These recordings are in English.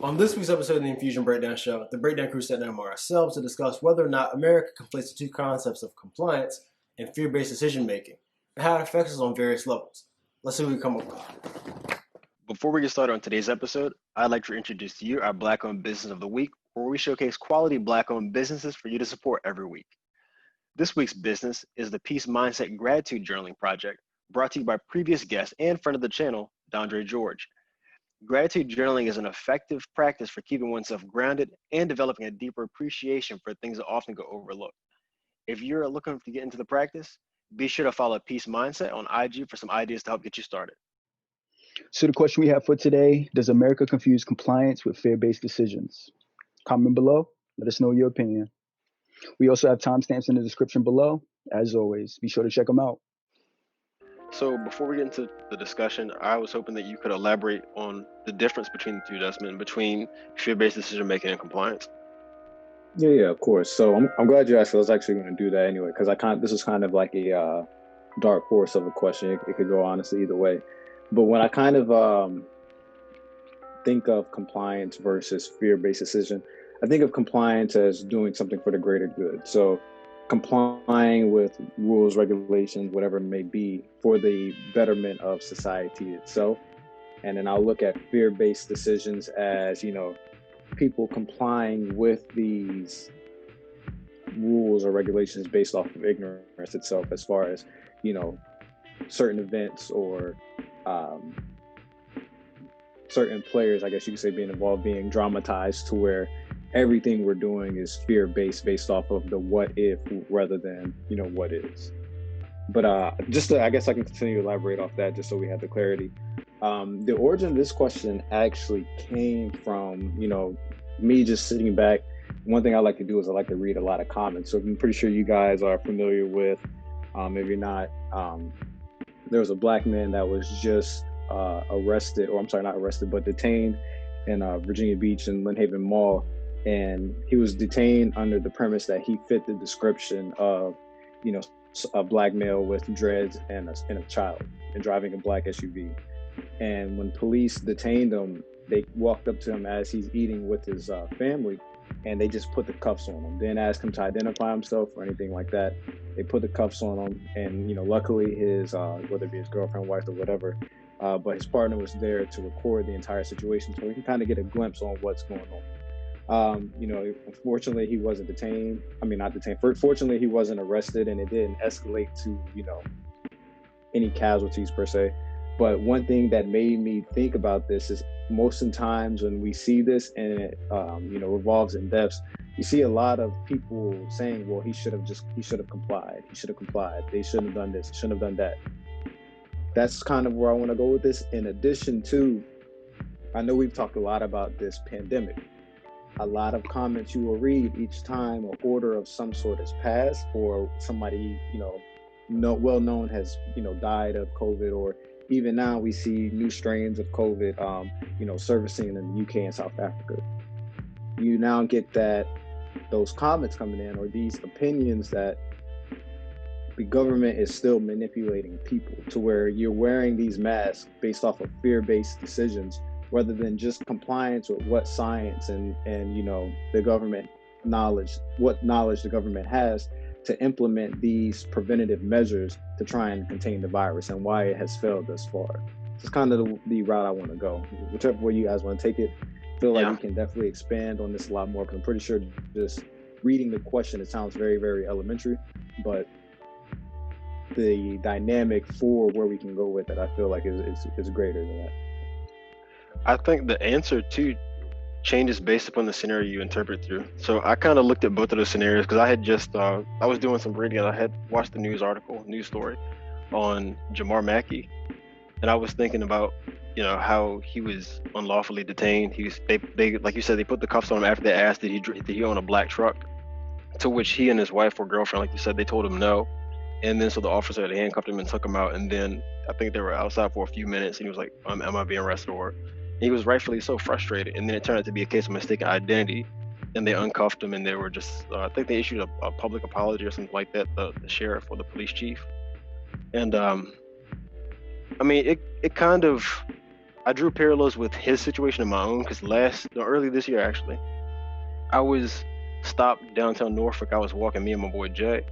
On this week's episode of the Infusion Breakdown Show, the Breakdown crew sat down with ourselves to discuss whether or not America conflates the two concepts of compliance and fear-based decision-making, and how it affects us on various levels. Let's see what we come up with. Before we get started on today's episode, I'd like to introduce to you our Black-owned Business of the Week, where we showcase quality Black-owned businesses for you to support every week. This week's business is the Peace.Mindset Gratitude Journaling Project, brought to you by previous guest and friend of the channel, Dondre George. Gratitude journaling is an effective practice for keeping oneself grounded and developing a deeper appreciation for things that often go overlooked. If you're looking to get into the practice, be sure to follow Peace.Mindset on IG for some ideas to help get you started. So the question we have for today, does America confuse compliance with fear-based decisions? Comment below, let us know your opinion. We also have timestamps in the description below. As always, be sure to check them out. So before we get into the discussion, I was hoping that you could elaborate on the difference between the two, Desmond, between fear-based decision-making and compliance. Yeah, of course. So I'm glad you asked. I was actually going to do that anyway, because this is kind of like a dark horse of a question. It could go honestly either way. But when I kind of think of compliance versus fear-based decision, I think of compliance as doing something for the greater good. So complying with rules, regulations, whatever it may be, for the betterment of society itself. And then I'll look at fear-based decisions as, people complying with these rules or regulations based off of ignorance itself, as far as, certain events or certain players, I guess you could say, being involved, being dramatized to where everything we're doing is fear-based based off of the what if rather than, what is. But I guess I can continue to elaborate off that just so we have the clarity. The origin of this question actually came from, me just sitting back. One thing I like to do is I like to read a lot of comments. So I'm pretty sure you guys are familiar with, if you're not, there was a black man that was just detained in Virginia Beach and Lynnhaven Mall. And he was detained under the premise that he fit the description of, a black male with dreads and a child and driving a black SUV. And when police detained him, they walked up to him as he's eating with his family, and they just put the cuffs on him. Didn't ask him to identify himself or anything like that. They put the cuffs on him, and luckily his whether it be his girlfriend, wife, or whatever, but his partner was there to record the entire situation, so we can kind of get a glimpse on what's going on. Unfortunately, he wasn't detained. Not detained. Fortunately, he wasn't arrested, and it didn't escalate to, any casualties per se. But one thing that made me think about this is most of the times when we see this and it, revolves in deaths, you see a lot of people saying, well, he should have complied. He should have complied. They shouldn't have done this. Shouldn't have done that. That's kind of where I want to go with this. In addition to, I know we've talked a lot about this pandemic. A lot of comments you will read each time an order of some sort is passed, or somebody, well known has, died of COVID, or even now we see new strains of COVID, surfacing in the UK and South Africa. You now get those comments coming in, or these opinions that the government is still manipulating people to where you're wearing these masks based off of fear-based decisions, rather than just compliance with what science and the government what knowledge the government has to implement these preventative measures to try and contain the virus, and why it has failed thus far. It's kind of the route I want to go. Whichever way you guys want to take it, I feel like we can definitely expand on this a lot more, because I'm pretty sure just reading the question, it sounds very, very elementary, but the dynamic for where we can go with it, I feel like is greater than that. I think the answer too changes based upon the scenario you interpret through. So I kind of looked at both of those scenarios because I had just, I was doing some reading and I had watched the news story on Jamar Mackey. And I was thinking about, how he was unlawfully detained. They like you said, they put the cuffs on him after they asked did he own a black truck, to which he and his wife or girlfriend, like you said, they told him no. And then so the officer, they handcuffed him and took him out. And then I think they were outside for a few minutes and he was like, am I being arrested? Or he was rightfully so frustrated. And then it turned out to be a case of mistaken identity. And they uncuffed him and they were just, I think they issued a public apology or something like that, the sheriff or the police chief. And it kind of, I drew parallels with his situation and my own because early this year actually, I was stopped downtown Norfolk. I was walking, me and my boy Jay,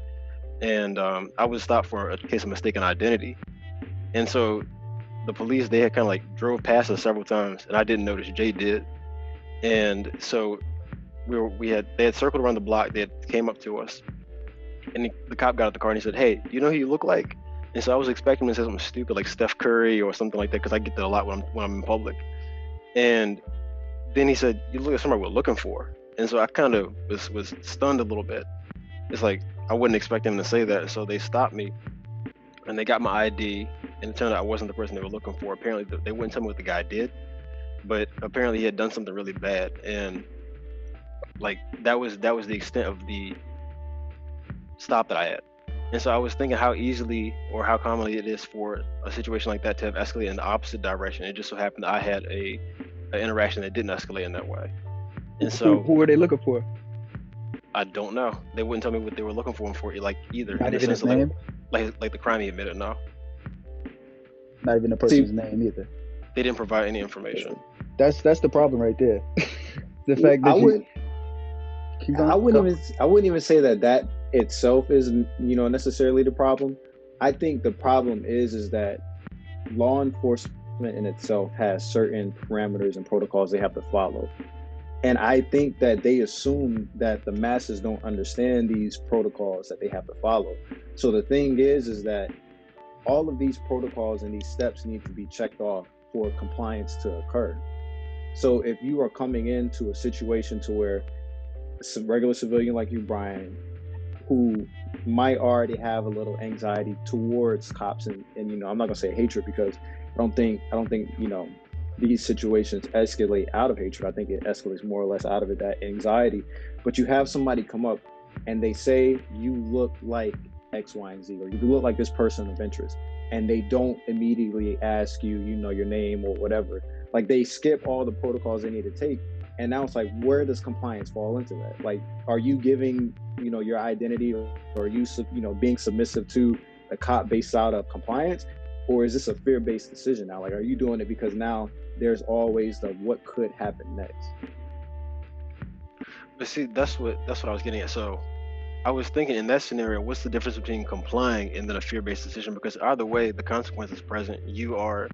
and I was stopped for a case of mistaken identity. And so the police, they had kind of like drove past us several times, and I didn't notice. Jay did. And so they had circled around the block. They had came up to us, and the cop got out the car and he said, "Hey, do you know who you look like?" And so I was expecting him to say something stupid like Steph Curry or something like that, because I get that a lot when I'm in public. And then he said, "You look like somebody we're looking for." And so I kind of was stunned a little bit. It's like I wouldn't expect him to say that. So they stopped me, and they got my ID, and it turned out I wasn't the person they were looking for. Apparently, they wouldn't tell me what the guy did, but apparently he had done something really bad, and like that was the extent of the stop that I had. And so I was thinking how easily or how commonly it is for a situation like that to have escalated in the opposite direction. It just so happened that I had an interaction that didn't escalate in that way. And so who were they looking for? I don't know. They wouldn't tell me what they were looking for him for, like either. Not In the even sense his of name? like the crime he admitted. No, Not even the person's name either. they didn't provide any information. That's the problem right there. The fact that I wouldn't even say that itself is, necessarily the problem. I think the problem is that law enforcement in itself has certain parameters and protocols they have to follow. And I think that they assume that the masses don't understand these protocols that they have to follow. So the thing is that all of these protocols and these steps need to be checked off for compliance to occur. So if you are coming into a situation to where some regular civilian like you, Bryan, who might already have a little anxiety towards cops, and I'm not gonna say hatred, because I don't think these situations escalate out of hatred. I think it escalates more or less out of that anxiety. But you have somebody come up and they say, "You look like X, Y, and Z," or "You look like this person of interest," and they don't immediately ask you, your name or whatever. Like, they skip all the protocols they need to take. And now it's like, where does compliance fall into that? Like, are you giving, your identity, or are you, being submissive to the cop based out of compliance? Or is this a fear-based decision now? Like, are you doing it because now there's always the what could happen next? But see, that's what I was getting at. So I was thinking, in that scenario, what's the difference between complying and then a fear-based decision? Because either way, the consequence is present. You are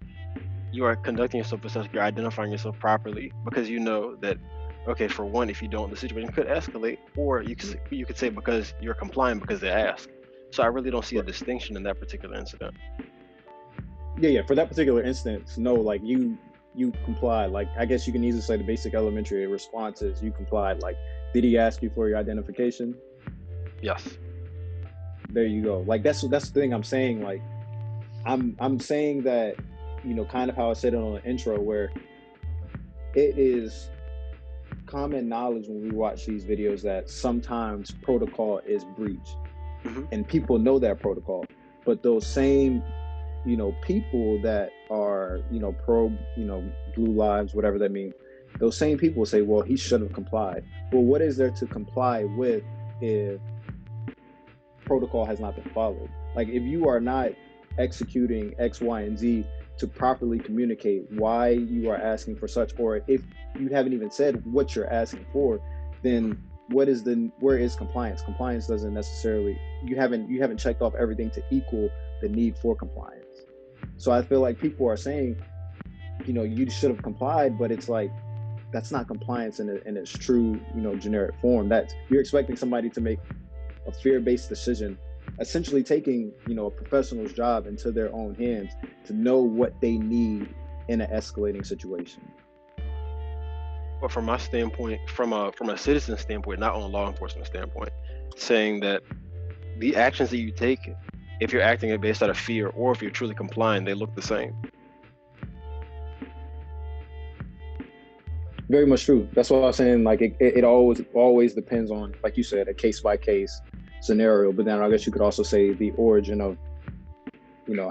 conducting yourself as such, you're identifying yourself properly, because you know that, okay, for one, if you don't, the situation could escalate, or you could say because you're complying because they ask. So I really don't see a distinction in that particular incident. Yeah. For that particular instance, no, like you complied. Like, I guess you can easily say the basic elementary response is you complied. Like, did he ask you for your identification? Yes. There you go. Like, that's the thing I'm saying. Like, I'm saying that, kind of how I said it on the intro, where it is common knowledge when we watch these videos that sometimes protocol is breached. Mm-hmm. And people know that protocol, but those same people that are pro blue lives, whatever that means, those same people say, well, he should have complied. Well, what is there to comply with if protocol has not been followed? Like, if you are not executing X, Y, and Z to properly communicate why you are asking for such, or if you haven't even said what you're asking for, then where is compliance? Compliance doesn't necessarily, you haven't checked off everything to equal the need for compliance. So I feel like people are saying, you should have complied, but it's like, that's not compliance in its true, generic form. That's, you're expecting somebody to make a fear-based decision, essentially taking, a professional's job into their own hands to know what they need in an escalating situation. But from my standpoint, from a citizen standpoint, not on a law enforcement standpoint, saying that the actions that you take, if you're acting based out of fear or if you're truly complying, they look the same. Very much true. That's what I was saying. Like, it always depends on, like you said, a case-by-case scenario. But then I guess you could also say the origin of,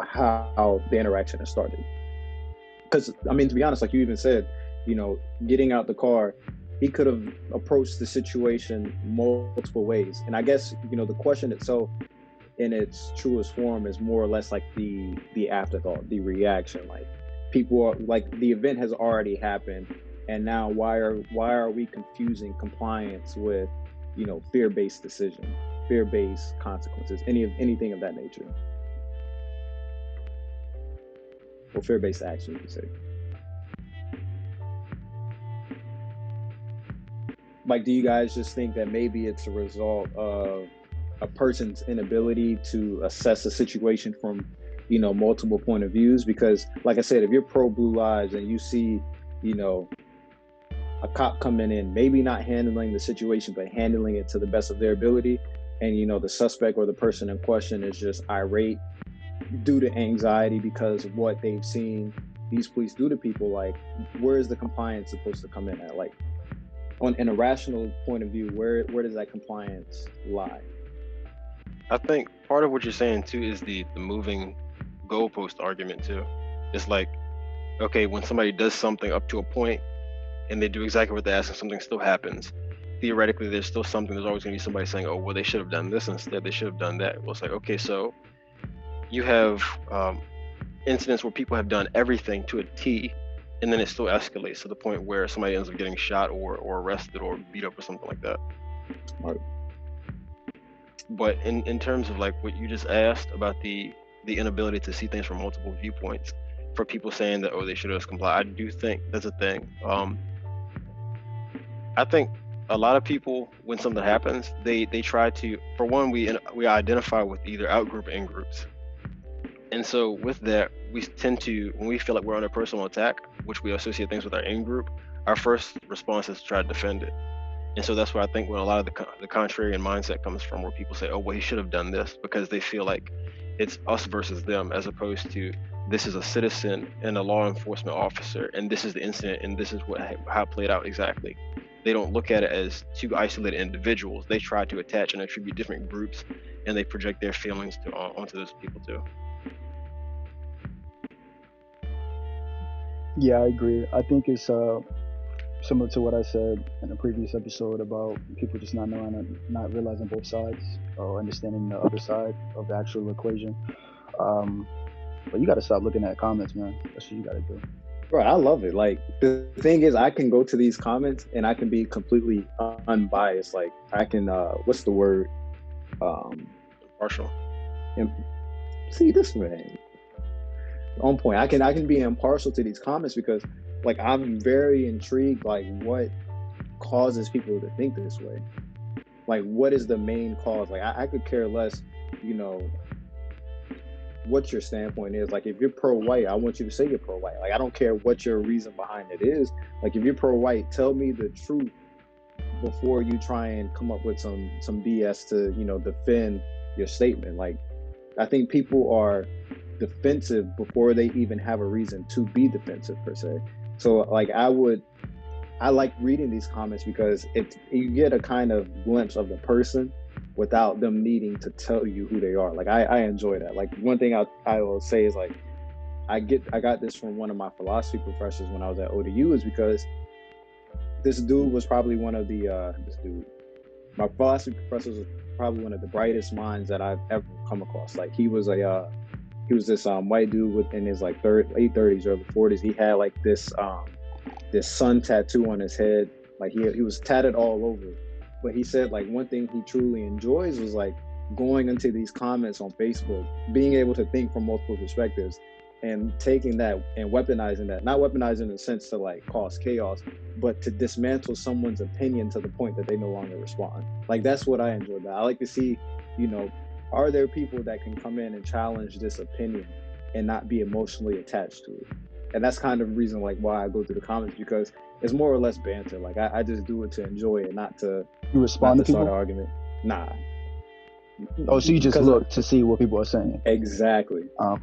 how the interaction has started. Because, I mean, to be honest, like you even said, getting out the car, he could have approached the situation multiple ways. And I guess, the question itself in its truest form is more or less like the afterthought, the reaction. Like, people are like, the event has already happened, and now why are we confusing compliance with, you know, fear-based decision, fear-based consequences, anything of that nature, or fear-based action, you could say. Like, do you guys just think that maybe it's a result of a person's inability to assess a situation from, you know, multiple point of views? Because like I said, if you're pro Blue Lives and you see, you know, a cop coming in, maybe not handling the situation, but handling it to the best of their ability, and, you know, the suspect or the person in question is just irate due to anxiety because of what they've seen these police do to people, like, where is the compliance supposed to come in at? Like, on an irrational point of view, where does that compliance lie? I think part of what you're saying too is the moving goalpost argument too. It's like, okay, when somebody does something up to a point and they do exactly what they ask and something still happens, theoretically there's still something, there's always going to be somebody saying, oh, well, they should have done this instead, they should have done that. Well, it's like, okay, so you have incidents where people have done everything to a T, and then it still escalates to the point where somebody ends up getting shot or arrested or beat up or something like that. Right. But in terms of like what you just asked about the inability to see things from multiple viewpoints, for people saying that, oh, they should have complied, I do think that's a thing. I think a lot of people, when something happens, they try to, for one, we identify with either out-group or in-groups. And so with that, we tend to, when we feel like we're under personal attack, which we associate things with our in-group, our first response is to try to defend it. And so that's where I think when a lot of the contrarian mindset comes from, where people say, oh, well, he should have done this, because they feel like it's us versus them, as opposed to this is a citizen and a law enforcement officer, and this is the incident, and this is how it played out exactly. They don't look at it as two isolated individuals. They try to attach and attribute different groups, and they project their feelings onto those people too. Yeah, I agree. I think it's similar to what I said in a previous episode about people just not realizing both sides or understanding the other side of the actual equation. But you got to stop looking at comments, man. That's what you got to do. Right, I love it. Like, the thing is, I can go to these comments and I can be completely unbiased. Like, I can, what's the word? Partial. See, this man on point. I can be impartial to these comments because, like, I'm very intrigued, like, what causes people to think this way. Like, what is the main cause? Like, I could care less, you know, what your standpoint is. Like, if you're pro-white, I want you to say you're pro-white. Like, I don't care what your reason behind it is. Like, if you're pro-white, tell me the truth before you try and come up with some BS to, you know, defend your statement. Like, I think people are defensive before they even have a reason to be defensive, per se. So, like, I like reading these comments because you get a kind of glimpse of the person without them needing to tell you who they are. Like, I enjoy that. Like, one thing I will say is, like, I got this from one of my philosophy professors when I was at ODU, is because this dude was probably one of the my philosophy professor was probably one of the brightest minds that I've ever come across. Like, he was this white dude in his like late 30s, early 40s. He had like this sun tattoo on his head. Like, he was tatted all over. But he said, like, one thing he truly enjoys was, like, going into these comments on Facebook, being able to think from multiple perspectives, and taking that and weaponizing that. Not weaponizing in the sense to, like, cause chaos, but to dismantle someone's opinion to the point that they no longer respond. Like, that's what I enjoy about. I like to see, you know, are there people that can come in and challenge this opinion and not be emotionally attached to it? And that's kind of the reason, like, why I go through the comments, because it's more or less banter. Like, I just do it to enjoy it, not to respond to people? Start an argument. Nah. Oh, so you just look to see what people are saying? Exactly. Oh,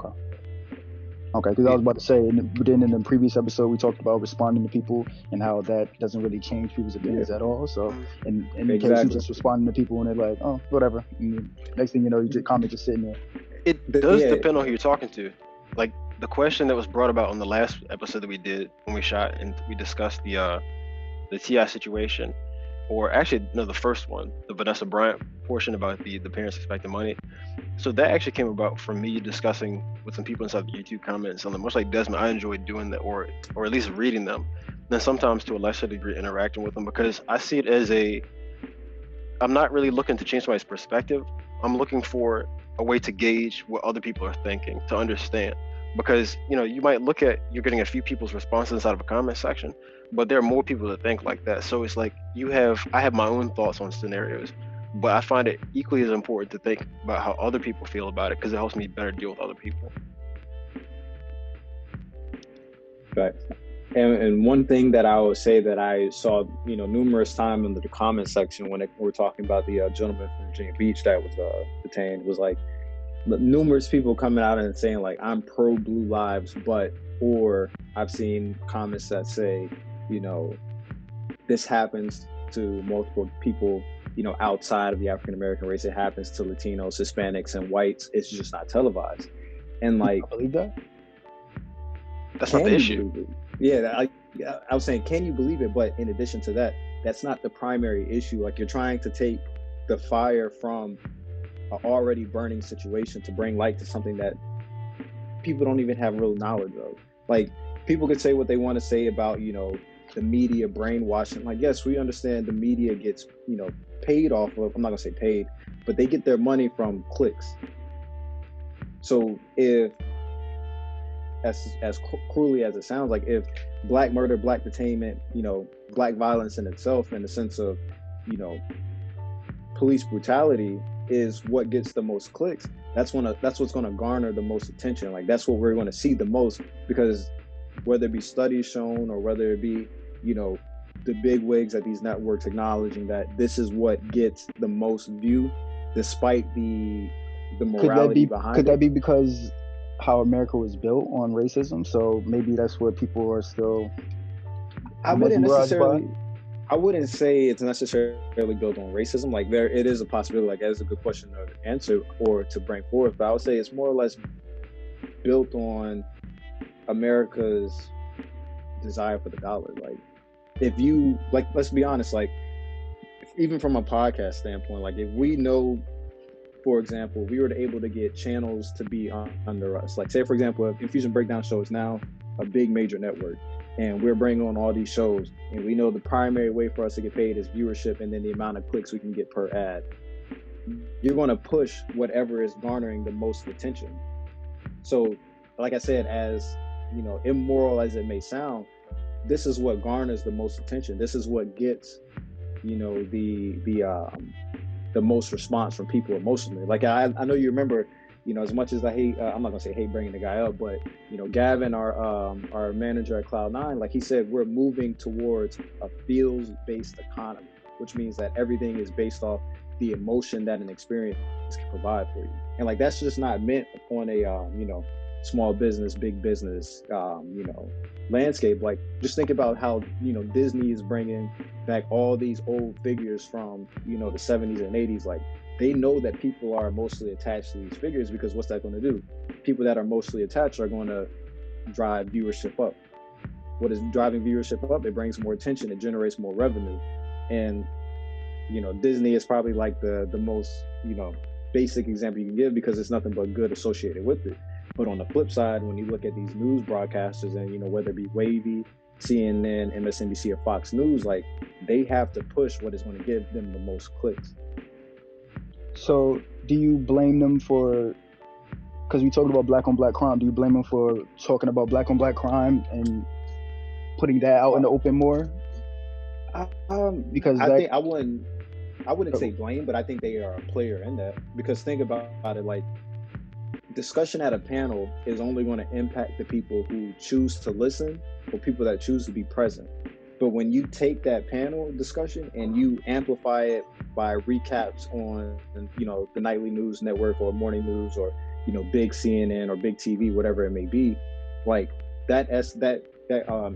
okay, because I was about to say, but then in the previous episode, we talked about responding to people and how that doesn't really change people's opinions at all. So, in the case you just responding to people and they're like, oh, whatever. And next thing you know, your comment just sitting there. It does depend on who you're talking to. Like, the question that was brought about on the last episode that we did when we shot and we discussed the TI situation, or actually no, the first one, the Vanessa Bryant portion about the parents expecting money. So that actually came about from me discussing with some people inside the YouTube comments on them. Much like Desmond, I enjoyed doing that, or at least reading them. Then sometimes to a lesser degree interacting with them, because I see it as I'm not really looking to change somebody's perspective. I'm looking for a way to gauge what other people are thinking, to understand. Because, you might look at, you're getting a few people's responses inside of a comment section, but there are more people that think like that. So it's like I have my own thoughts on scenarios, but I find it equally as important to think about how other people feel about it, because it helps me better deal with other people. Right. And one thing that I would say that I saw, numerous times in the comment section when we're talking about the gentleman from Virginia Beach that was detained, was like numerous people coming out and saying like, I'm pro Blue Lives, or I've seen comments that say, this happens to multiple people, outside of the African American race. It happens to Latinos, Hispanics, and whites. It's just not televised. And like, I believe that. That's not the issue. Yeah, I was saying, can you believe it? But in addition to that, that's not the primary issue. Like, you're trying to take the fire from an already burning situation to bring light to something that people don't even have real knowledge of. Like, people could say what they want to say about, the media brainwashing. Like, yes, we understand the media gets, paid off of, I'm not gonna say paid, but they get their money from clicks. So if, as cruelly as it sounds, like if Black murder, Black detainment, Black violence in itself, in the sense of, police brutality is what gets the most clicks, that's what's going to garner the most attention. Like, that's what we're going to see the most, because whether it be studies shown or whether it be, the big wigs at these networks acknowledging that this is what gets the most view, despite the morality behind it. Could that be because how America was built on racism? So maybe that's what people are still. I wouldn't say it's necessarily built on racism. Like, it is a possibility. Like, that is a good question to answer or to bring forth. But I would say it's more or less built on America's desire for the dollar. Like, if you, like, let's be honest, like, even from a podcast standpoint, like, if we know, for example, we were able to get channels to be under us. Like, say, for example, Infusion Breakdown Show is now a big major network, and we're bringing on all these shows, and we know the primary way for us to get paid is viewership and then the amount of clicks we can get per ad. You're going to push whatever is garnering the most attention. So, like I said, as immoral as it may sound, this is what garners the most attention. This is what gets, the most response from people emotionally. Like, I know you remember, as much as I hate, I'm not gonna say hate bringing the guy up, but Gavin, our manager at Cloud9, like he said, we're moving towards a feels-based economy, which means that everything is based off the emotion that an experience can provide for you. And like, that's just not meant on a small business, big business, landscape. Like, just think about how Disney is bringing back all these old figures from the 70s and 80s. Like, they know that people are mostly attached to these figures, because what's that going to do? People that are mostly attached are going to drive viewership up. What is driving viewership up? It brings more attention, it generates more revenue. And Disney is probably like the most basic example you can give, because there's nothing but good associated with it. But on the flip side, when you look at these news broadcasters, and whether it be Wavy, CNN, MSNBC, or Fox News, like, they have to push what is going to give them the most clicks. So do you blame them for, because we talked about black on black crime, do you blame them for talking about black on black crime and putting that out in the open more? Because I wouldn't say blame, but I think they are a player in that. Because think about it, like, discussion at a panel is only going to impact the people who choose to listen or people that choose to be present. But when you take that panel discussion and you amplify it by recaps on, the nightly news network or morning news or, big CNN or big TV, whatever it may be, like, that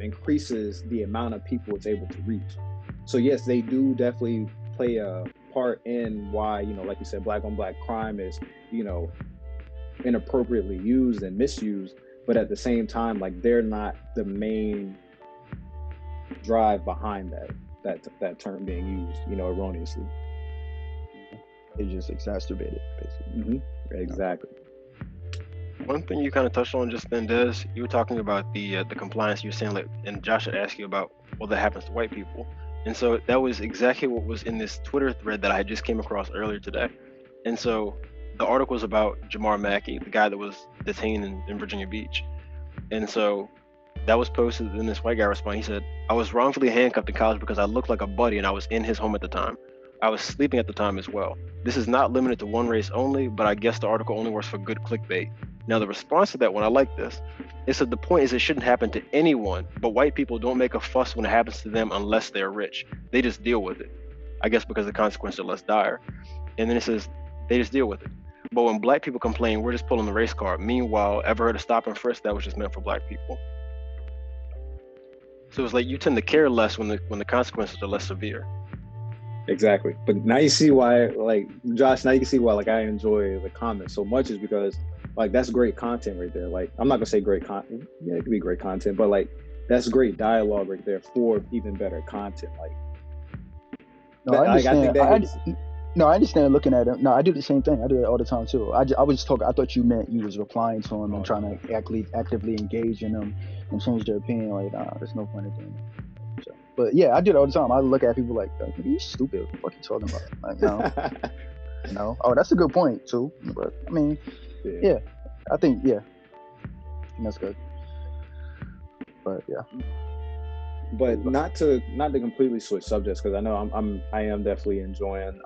increases the amount of people it's able to reach. So yes, they do definitely play a part in why, like you said, black on black crime is, inappropriately used and misused, but at the same time, like, they're not the main drive behind that. that term being used, erroneously. It just exacerbated, basically. Exactly. One thing you kind of touched on just then, Des, you were talking about the compliance. You were saying, like, and Josh had asked you about, well, that happens to white people. And so that was exactly what was in this Twitter thread that I just came across earlier today. And so the article was about Jamar Mackey, the guy that was detained in Virginia Beach. And so that was posted, and this white guy responded. He said, I was wrongfully handcuffed in college because I looked like a buddy and I was in his home at the time. I was sleeping at the time as well. This is not limited to one race only, but I guess the article only works for good clickbait. Now, the response to that one, I like this. It said the point is it shouldn't happen to anyone, but white people don't make a fuss when it happens to them unless they're rich. They just deal with it. I guess because the consequences are less dire. And then it says they just deal with it. But when black people complain, we're just pulling the race card. Meanwhile, ever heard of stop and frisk? That was just meant for black people. So it's like you tend to care less when the consequences are less severe. Exactly. But now you see why, like, Josh, now you can see why, like, I enjoy the comments so much, is because, like, that's great content right there. Like, I'm not gonna say great content. Yeah, it could be great content, but, like, that's great dialogue right there for even better content. Like, no, I understand. I understand looking at it. No, I do the same thing. I do it all the time too. I was just talking. I thought you meant you was replying to them and trying to actively engage in them and change their opinion. Like, nah, there's no point in doing that. So, but yeah, I do it all the time. I look at people like, are you stupid? What are you talking about? Like, no, Oh, that's a good point too. But I mean, yeah, I think that's good. But yeah. But not to completely switch subjects, because I know I am definitely enjoying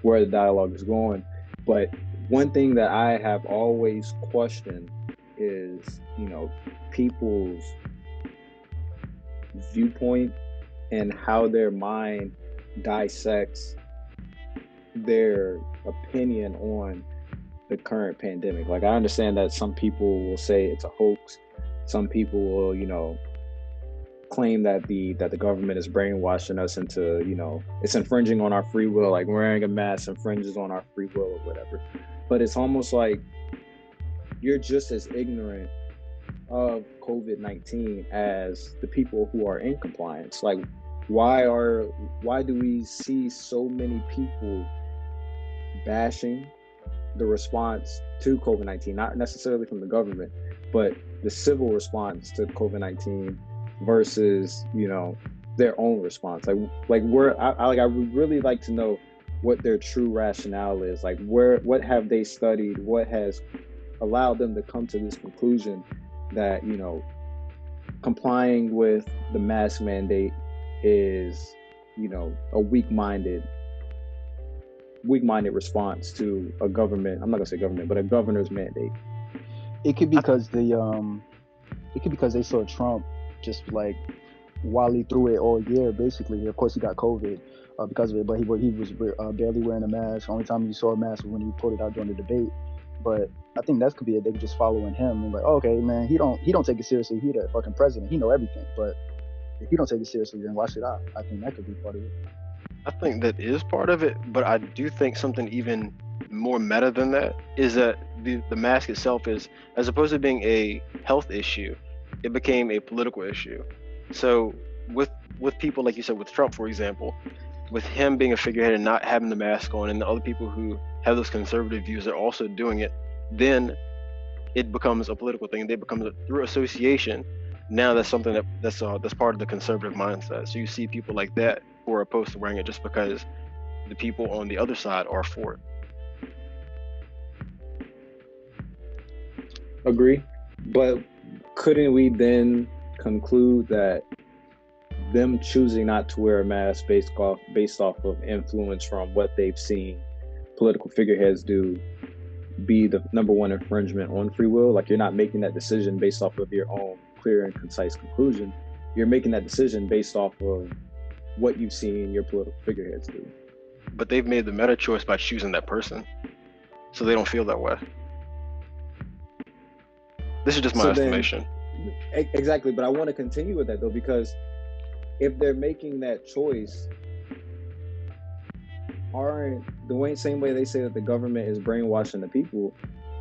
where the dialogue is going. But one thing that I have always questioned is people's viewpoint and how their mind dissects their opinion on the current pandemic. Like, I understand that some people will say it's a hoax. Some people will claim that the government is brainwashing us into it's infringing on our free will, like wearing a mask infringes on our free will or whatever. But it's almost like you're just as ignorant of COVID-19 as the people who are in compliance. Like, why do we see so many people bashing the response to COVID-19, not necessarily from the government, but the civil response to COVID-19 versus their own response? I would really like to know what their true rationale is. Like, what have they studied? What has allowed them to come to this conclusion that complying with the mask mandate is a weak-minded response to a government. I'm not gonna say government, but a governor's mandate. It could be because they saw Trump just like while he threw it all year, basically. Of course, he got COVID because of it, but he was barely wearing a mask. Only time you saw a mask was when he pulled it out during the debate. But I think that could be it. They were just following him and like, okay, man, he don't take it seriously. He the fucking president. He know everything. But if he don't take it seriously, then why should I? I think that could be part of it. I think that is part of it, but I do think something even more meta than that is that the mask itself is, as opposed to being a health issue, it became a political issue. So with people, like you said, with Trump, for example, with him being a figurehead and not having the mask on, and the other people who have those conservative views are also doing it, then it becomes a political thing. They become, through association, now that's something that's part of the conservative mindset. So you see people like that who are opposed to wearing it just because the people on the other side are for it. Agree. But couldn't we then conclude that them choosing not to wear a mask based off of influence from what they've seen political figureheads do be the number one infringement on free will? Like, you're not making that decision based off of your own clear and concise conclusion. You're making that decision based off of what you've seen your political figureheads do. But they've made the meta choice by choosing that person, so they don't feel that way. This is just my estimation. Exactly, but I want to continue with that though, because if they're making that choice, aren't the same way they say that the government is brainwashing the people,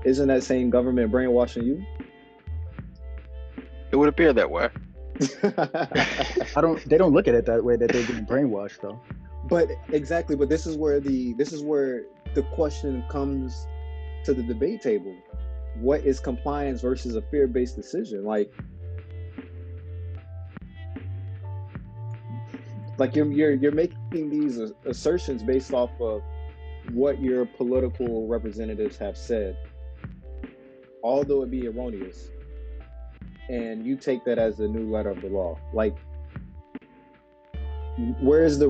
isn't that same government brainwashing you? It would appear that way. They don't look at it that way, that they're getting brainwashed though. But exactly, but this is where the question comes to the debate table. What is compliance versus a fear-based decision? Like you're making these assertions based off of what your political representatives have said, although it be erroneous, and you take that as the new letter of the law. Like, where's the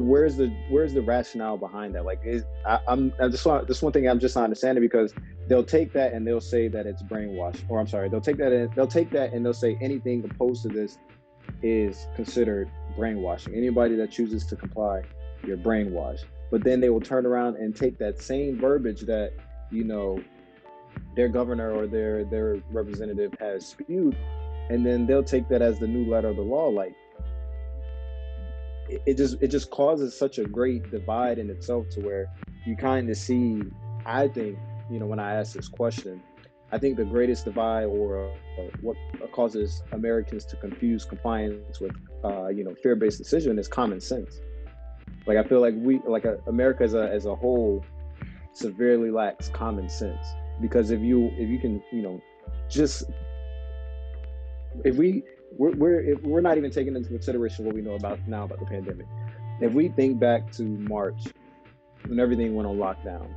rationale behind that? Like, this one thing I'm just not understanding, because they'll take that and they'll say that it's brainwashed, or I'm sorry, they'll take that and they'll say anything opposed to this is considered brainwashing. Anybody that chooses to comply, you're brainwashed. But then they will turn around and take that same verbiage that, you know, their governor or their representative has spewed, and then they'll take that as the new letter of the law. Like, it just causes such a great divide in itself, to where you kind of see, I think, you know, when I ask this question, I think the greatest divide, or what causes Americans to confuse compliance with, fear-based decision, is common sense. Like, I feel like America as a whole severely lacks common sense, because if you can, you know, just if we're not even taking into consideration what we know about the pandemic. If we think back to March, when everything went on lockdown,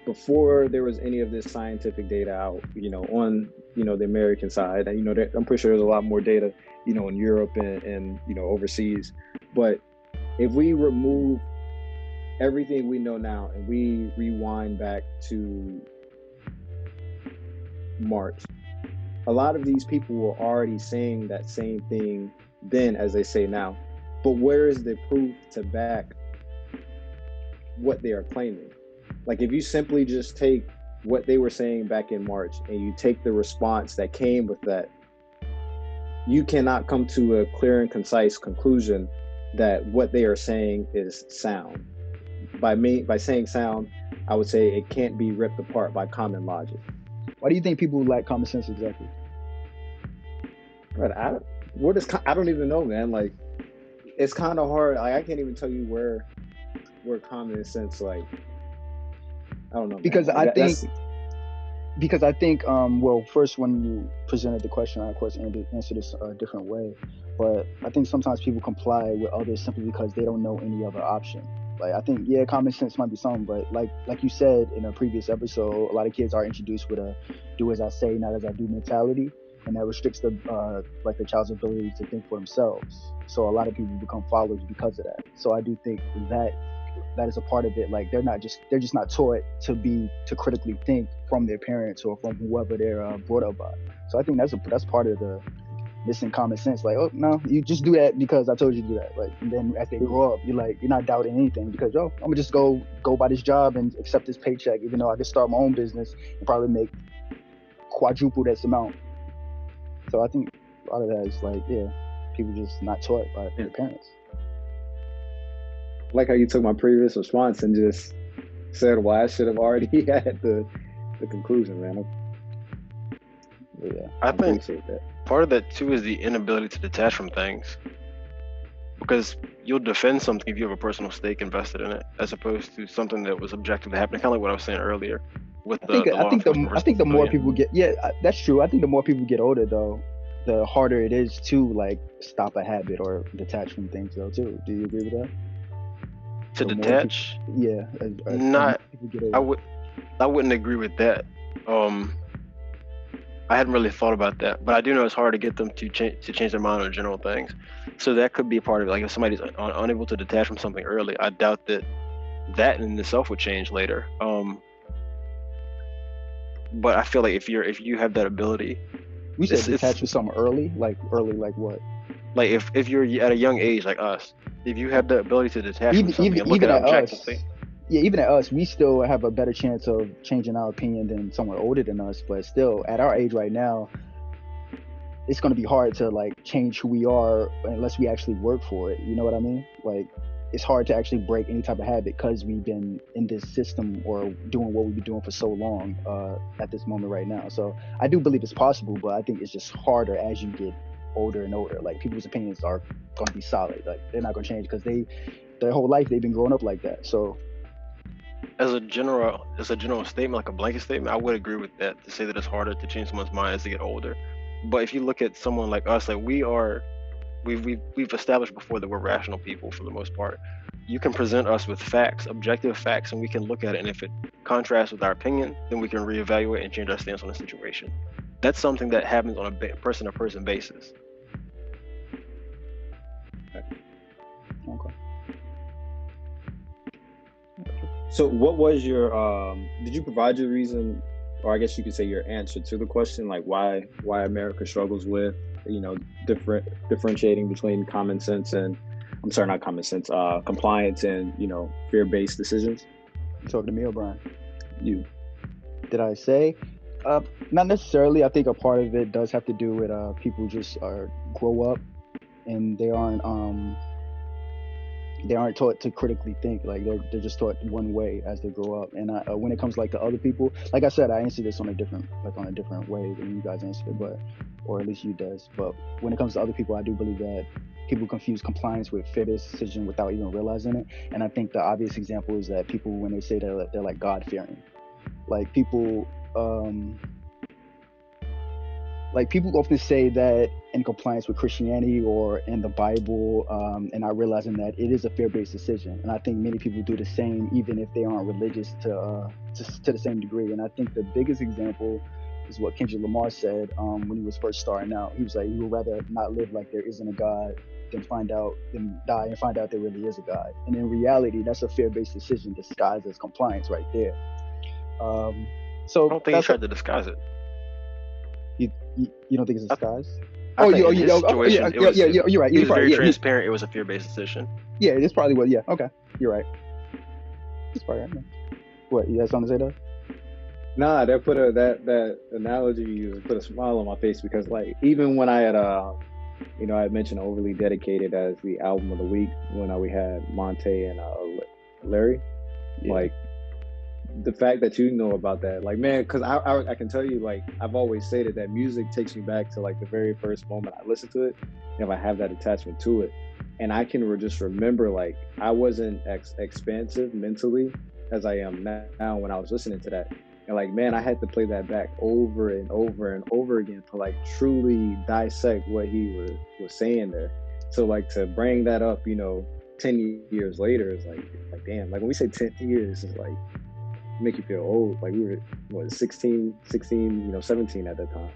before there was any of this scientific data out, you know, on, you know, the American side, and, you know, I'm pretty sure there's a lot more data, you know, in Europe and you know, overseas. But if we remove everything we know now and we rewind back to March, a lot of these people were already saying that same thing then as they say now. But where is the proof to back what they are claiming? Like, if you simply just take what they were saying back in March and you take the response that came with that, you cannot come to a clear and concise conclusion that what they are saying is sound. By saying sound, I would say it can't be ripped apart by common logic. Why do you think people lack common sense exactly? But I don't even know, man. Like, it's kind of hard. I can't even tell you where common sense, like, I don't know. Because man. I think, well, first, when you presented the question, I of course answered this a different way. But I think sometimes people comply with others simply because they don't know any other option. Like, I think, yeah, common sense might be something, but like you said in a previous episode, a lot of kids are introduced with a do as I say, not as I do mentality, and that restricts the child's ability to think for themselves. So a lot of people become followers because of that. So I do think that is a part of it. Like, they're just not taught to critically think from their parents or from whoever they're brought up by. So I think that's part of the missing common sense. Like, oh no, you just do that because I told you to do that. Like, and then as they grow up, you're not doubting anything, because I'm gonna just go by this job and accept this paycheck, even though I could start my own business and probably make quadruple this amount. So I think a lot of that is like, yeah, people just not taught by their parents. Like how you took my previous response and just said, well, I should have already had the conclusion, man. Yeah, I think appreciate that. Part of that too is the inability to detach from things, because you'll defend something if you have a personal stake invested in it, as opposed to something that was objectively happening. Kind of like what I was saying earlier with the law enforcement. I think the more people get, that's true. I think the more people get older, though, the harder it is to like stop a habit or detach from things, though. Too. Do you agree with that? To detach? Yeah. I wouldn't agree with that. I hadn't really thought about that, but I do know it's hard to get them to change their mind on general things. So that could be a part of it. Like, if somebody's unable to detach from something early, I doubt that in itself would change later. But I feel like if you have that ability, we said detach from something early, like what? Like if you're at a young age, like us, if you have the ability to detach from something and look at it objectively. Yeah, even at us, we still have a better chance of changing our opinion than someone older than us. But still, at our age right now, it's going to be hard to like change who we are unless we actually work for it. You know what I mean? Like, it's hard to actually break any type of habit because we've been in this system or doing what we've been doing for so long at this moment right now. So I do believe it's possible, but I think it's just harder as you get older and older. Like people's opinions are going to be solid. Like they're not going to change because their whole life they've been growing up like that. So as a general statement, like a blanket statement, I would agree with that, to say that it's harder to change someone's mind as they get older. But if you look at someone like us, like we've established before that we're rational people for the most part. You can present us with facts, objective facts, and we can look at it, and if it contrasts with our opinion, then we can reevaluate and change our stance on the situation. That's something that happens on a person-to-person basis. okay. So what was your did you provide your reason, or I guess you could say your answer to the question, like why America struggles with, you know, differentiating between common sense and compliance and, you know, fear-based decisions? You talking to me or Bryan? You. Did I say? Not necessarily. I think a part of it does have to do with people just grow up and they aren't taught to critically think. Like they're just taught one way as they grow up. And when it comes like to other people, like I said, I answered this on a different way than you guys answered it, or at least you does. But when it comes to other people, I do believe that people confuse compliance with fear-based decision without even realizing it. And I think the obvious example is that people, when they say that they're like God-fearing, like people often say that in compliance with Christianity or in the Bible, and not realizing that it is a fear-based decision. And I think many people do the same, even if they aren't religious to the same degree. And I think the biggest example is what Kendrick Lamar said when he was first starting out. He was like, he would rather not live like there isn't a God than die and find out there really is a God. And in reality, that's a fear-based decision disguised as compliance right there. So I don't think he tried to disguise it. You don't think it's a disguise? You're right. He was very transparent. It was a fear-based decision. Yeah, it's probably what. Yeah, okay, you're right. It's probably right. What, you had something to say though? Nah, that analogy you used put a smile on my face, because like even when I had I had mentioned Overly Dedicated as the album of the week when we had Monte and Larry, like. The fact that you know about that, like, man, because I can tell you, like, I've always stated that music takes me back to like the very first moment I listened to it, and if I have that attachment to it, and I can just remember like I wasn't expansive mentally as I am now when I was listening to that, and like, man, I had to play that back over and over and over again to like truly dissect what he was saying there. So like to bring that up, 10 years later is like damn, like when we say 10 years, it's like make you feel old. Like we were 16, 17 at that time.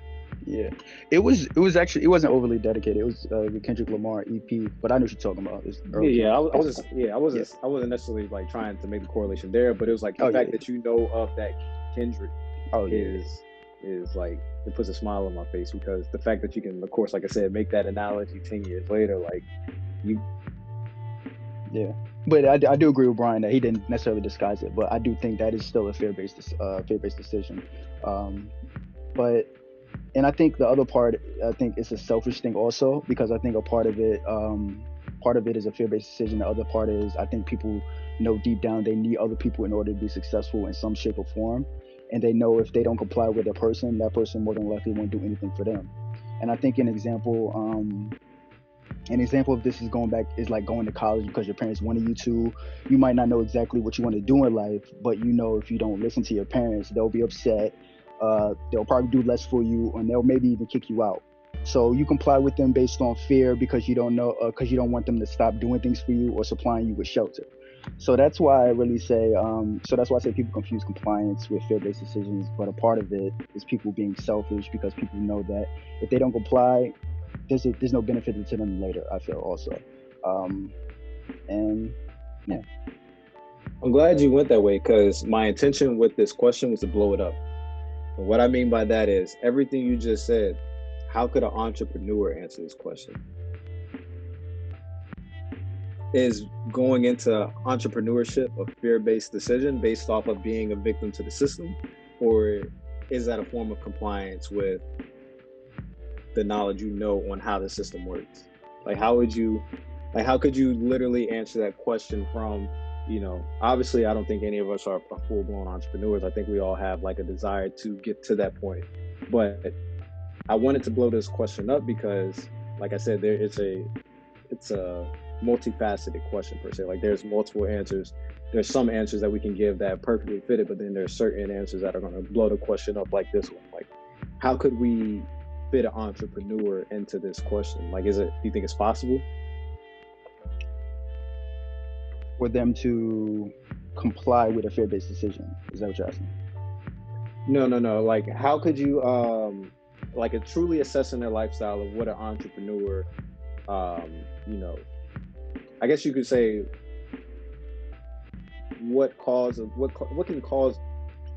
Yeah, it was actually, it wasn't Overly Dedicated. It was the Kendrick Lamar EP, but I know what you're talking about. I wasn't necessarily like trying to make the correlation there, but it was like the fact that you know of that Kendrick is like, it puts a smile on my face, because the fact that you can, of course, like I said, make that analogy 10 years later, like you. Yeah. But I do agree with Bryan that he didn't necessarily disguise it, but I do think that is still a fear-based decision. And I think the other part, I think it's a selfish thing also, because I think a part of it is a fear-based decision. The other part is, I think people know deep down they need other people in order to be successful in some shape or form, and they know if they don't comply with that person more than likely won't do anything for them. And I think an example of this is like going to college because your parents wanted you to. You might not know exactly what you want to do in life, but if you don't listen to your parents, they'll be upset. They'll probably do less for you, and they'll maybe even kick you out. So you comply with them based on fear because you don't want them to stop doing things for you or supplying you with shelter. So that's why I really say, people confuse compliance with fear-based decisions, but a part of it is people being selfish because people know that if they don't comply, there's no benefit to them later, I feel also. And yeah. I'm glad you went that way, because my intention with this question was to blow it up. And what I mean by that is everything you just said, how could an entrepreneur answer this question? Is going into entrepreneurship a fear-based decision based off of being a victim to the system? Or is that a form of compliance with the knowledge on how the system works? Like how could you literally answer that question from, obviously I don't think any of us are full-blown entrepreneurs. I think we all have like a desire to get to that point. But I wanted to blow this question up because like I said, it's a multifaceted question per se. Like there's multiple answers. There's some answers that we can give that perfectly fit it, but then there's certain answers that are going to blow the question up, like this one. Like, how could we fit an entrepreneur into this question? Like, do you think it's possible for them to comply with a fear-based decision? Is that what you're asking? No. Like, how could you, like, truly assessing their lifestyle of what an entrepreneur, you know, I guess you could say, what can cause,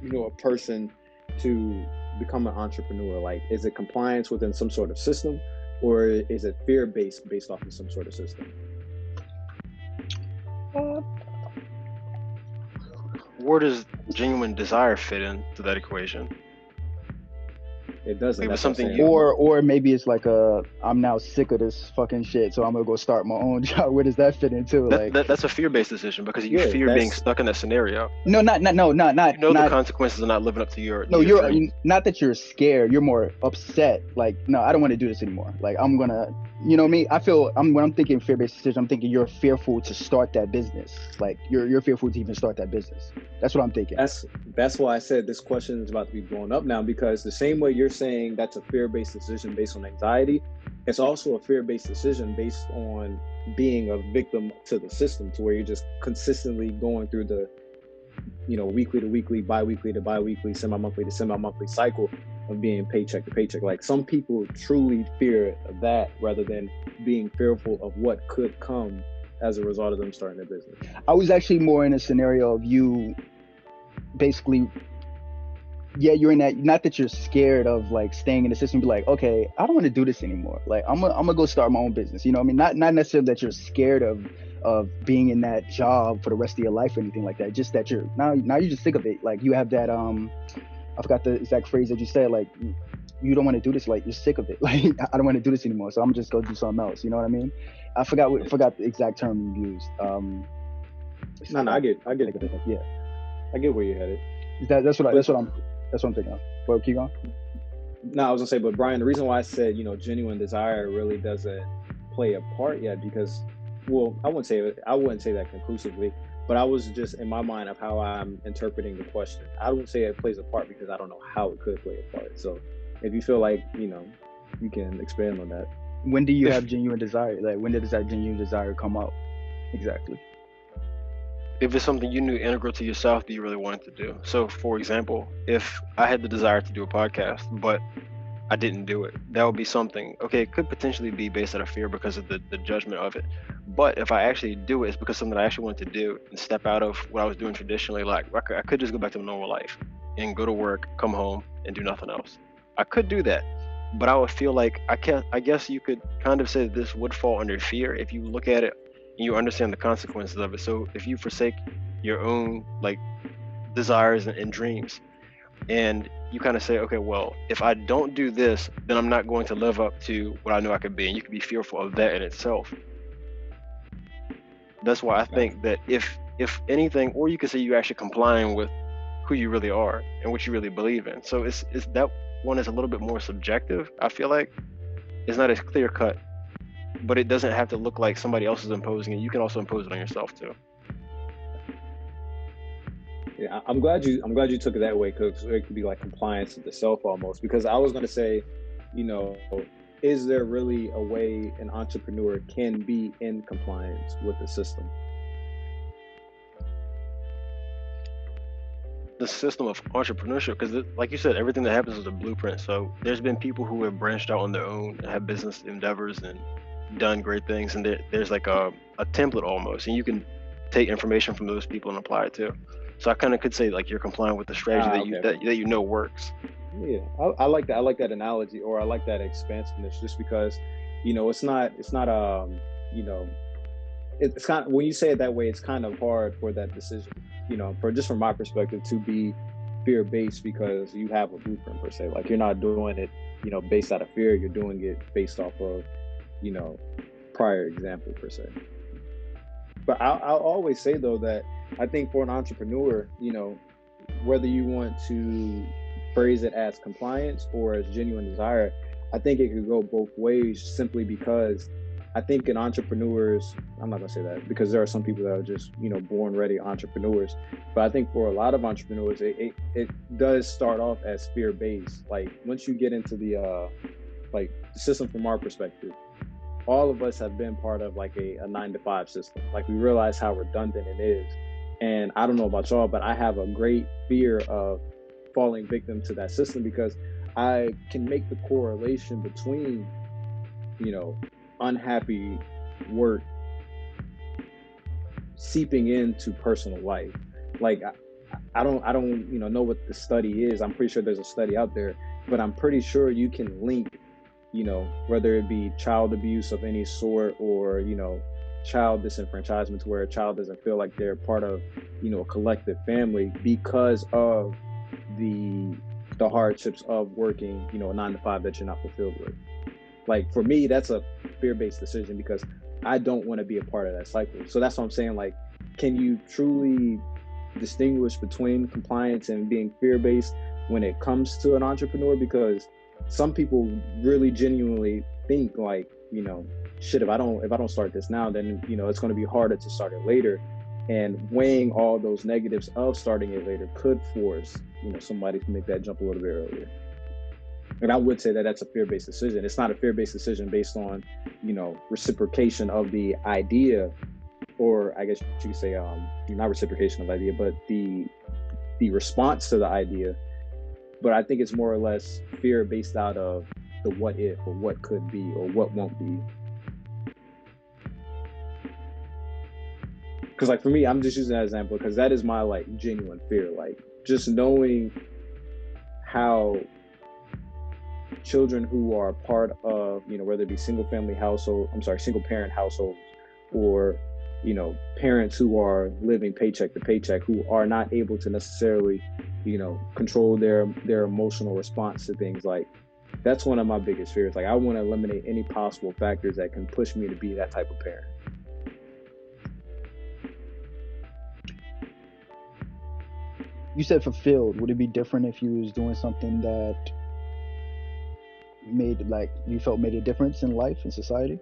you know, a person to become an entrepreneur? Like, is it compliance within some sort of system, or is it fear-based off of some sort of system? Where does genuine desire fit into that equation? It doesn't. Maybe That's something what I'm you- saying. Or maybe it's like I'm now sick of this fucking shit, so I'm gonna go start my own job. Where does that fit into? That's a fear-based decision because you Yeah, fear being stuck in that scenario. No, not. You know the not, consequences of not living up to your No, your dreams. not that you're scared. You're more upset. Like, no, I don't want to do this anymore. Like, I'm gonna, you know me. I feel when I'm thinking fear-based decision, I'm thinking you're fearful to start that business. Like, you're fearful to even start that business. That's what I'm thinking. That's why I said this question is about to be blown up now, because the same way you're saying that's a fear-based decision based on anxiety, it's also a fear-based decision based on being a victim to the system, to where you're just consistently going through the, you know, weekly to weekly, bi-weekly to bi-weekly, semi-monthly to semi-monthly cycle of being paycheck to paycheck. Like, some people truly fear that rather than being fearful of what could come as a result of them starting their business. I was actually more in a scenario of you basically, yeah, you're in that, not that you're scared of like staying in the system, be like, okay, I don't want to do this anymore. Like, I'm gonna go start my own business. You know what I mean? Not necessarily that you're scared of being in that job for the rest of your life or anything like that. Just that you're now you're just sick of it. Like, you have that I forgot the exact phrase that you said, like, you don't want to do this, like, you're sick of it. Like, I don't want to do this anymore, so I'm just gonna do something else. You know what I mean? I forgot the exact term you used. No, I get Yeah, I get where you're headed. that's what I'm thinking of. Well, keep going. No, I was gonna say, but Bryan, the reason why I said, you know, genuine desire really doesn't play a part yet, because, well, I wouldn't say that conclusively, but I was just in my mind of how I'm interpreting the question. I wouldn't say it plays a part because I don't know how it could play a part. So if you feel like, you know, you can expand on that. When do you have genuine desire? Like, when does that genuine desire come out? Exactly. If it's something you knew integral to yourself that you really wanted to do. So, for example, if I had the desire to do a podcast, but I didn't do it, that would be something, okay, it could potentially be based out of fear because of the judgment of it. But if I actually do it, it's because something I actually want to do and step out of what I was doing traditionally. Like, I could just go back to normal life and go to work, come home, and do nothing else. I could do that, but I would feel like I guess you could kind of say that this would fall under fear if you look at it and you understand the consequences of it. So if you forsake your own like desires and dreams, and you kind of say, okay, well, if I don't do this, then I'm not going to live up to what I know I could be, and you could be fearful of that in itself. That's why I think that if anything, or you could say you're actually complying with who you really are and what you really believe in. So it's that one is a little bit more subjective. I feel like it's not as clear cut, but it doesn't have to look like somebody else is imposing it. You can also impose it on yourself too. Yeah, I'm glad you took it that way, because it could be like compliance with the self almost. Because I was going to say, you know, is there really a way an entrepreneur can be in compliance with the system? The system of entrepreneurship, because like you said, everything that happens is a blueprint. So there's been people who have branched out on their own and have business endeavors and done great things, and there's like a template almost, and you can take information from those people and apply it too. So I kind of could say like you're complying with the strategy that you know works. Yeah, I like that. I like that analogy, or I like that expansiveness, just because, you know, it's not you know, it's kind of, when you say it that way, it's kind of hard for that decision, you know, from my perspective, to be fear-based, because you have a blueprint per se. Like, you're not doing it, you know, based out of fear. You're doing it based off of, you know, prior example per se. But I'll always say though that I think for an entrepreneur, you know, whether you want to phrase it as compliance or as genuine desire, I think it could go both ways simply because I think in entrepreneurs, I'm not gonna say that because there are some people that are just, born ready entrepreneurs. But I think for a lot of entrepreneurs, it does start off as fear-based. Like once you get into the system from our perspective, all of us have been part of like a 9-to-5 system. Like we realize how redundant it is. And I don't know about y'all, but I have a great fear of falling victim to that system because I can make the correlation between, unhappy work seeping into personal life. Like I don't know what the study is. I'm pretty sure there's a study out there, but I'm pretty sure you can link, whether it be child abuse of any sort or, child disenfranchisement to where a child doesn't feel like they're part of, a collective family because of the hardships of working, a 9-to-5 that you're not fulfilled with. Like for me, that's a fear-based decision because I don't want to be a part of that cycle. So that's what I'm saying. Like, can you truly distinguish between compliance and being fear-based when it comes to an entrepreneur? Because some people really genuinely think like, shit, if I don't start this now, then, it's going to be harder to start it later. And weighing all those negatives of starting it later could force, somebody to make that jump a little bit earlier. And I would say that that's a fear-based decision. It's not a fear-based decision based on, reciprocation of the idea, or I guess you could say, not reciprocation of the idea, but the response to the idea. But I think it's more or less fear based out of the what if or what could be or what won't be. Because like for me, I'm just using that example because that is my like genuine fear. Like just knowing how children who are part of, whether it be single parent households or, parents who are living paycheck to paycheck, who are not able to necessarily, control their emotional response to things. Like that's one of my biggest fears. Like I want to eliminate any possible factors that can push me to be that type of parent. You said fulfilled. Would it be different if you was doing something that you felt made a difference in life and society?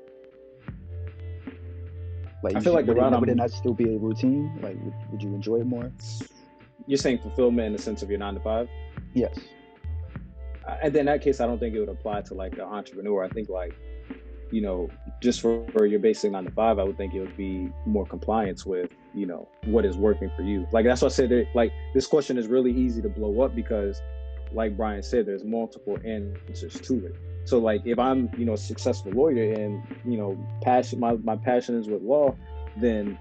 Like I feel like would it not still be a routine? Like would you enjoy it more? You're saying fulfillment in the sense of your 9-to-5? Yes. And then in that case, I don't think it would apply to like an entrepreneur. I think like, just for your basic 9-to-5, I would think it would be more compliance with, what is working for you. Like that's why I said that, like this question is really easy to blow up because like Bryan said, there's multiple answers to it. So like if I'm, a successful lawyer and, my passion is with law, then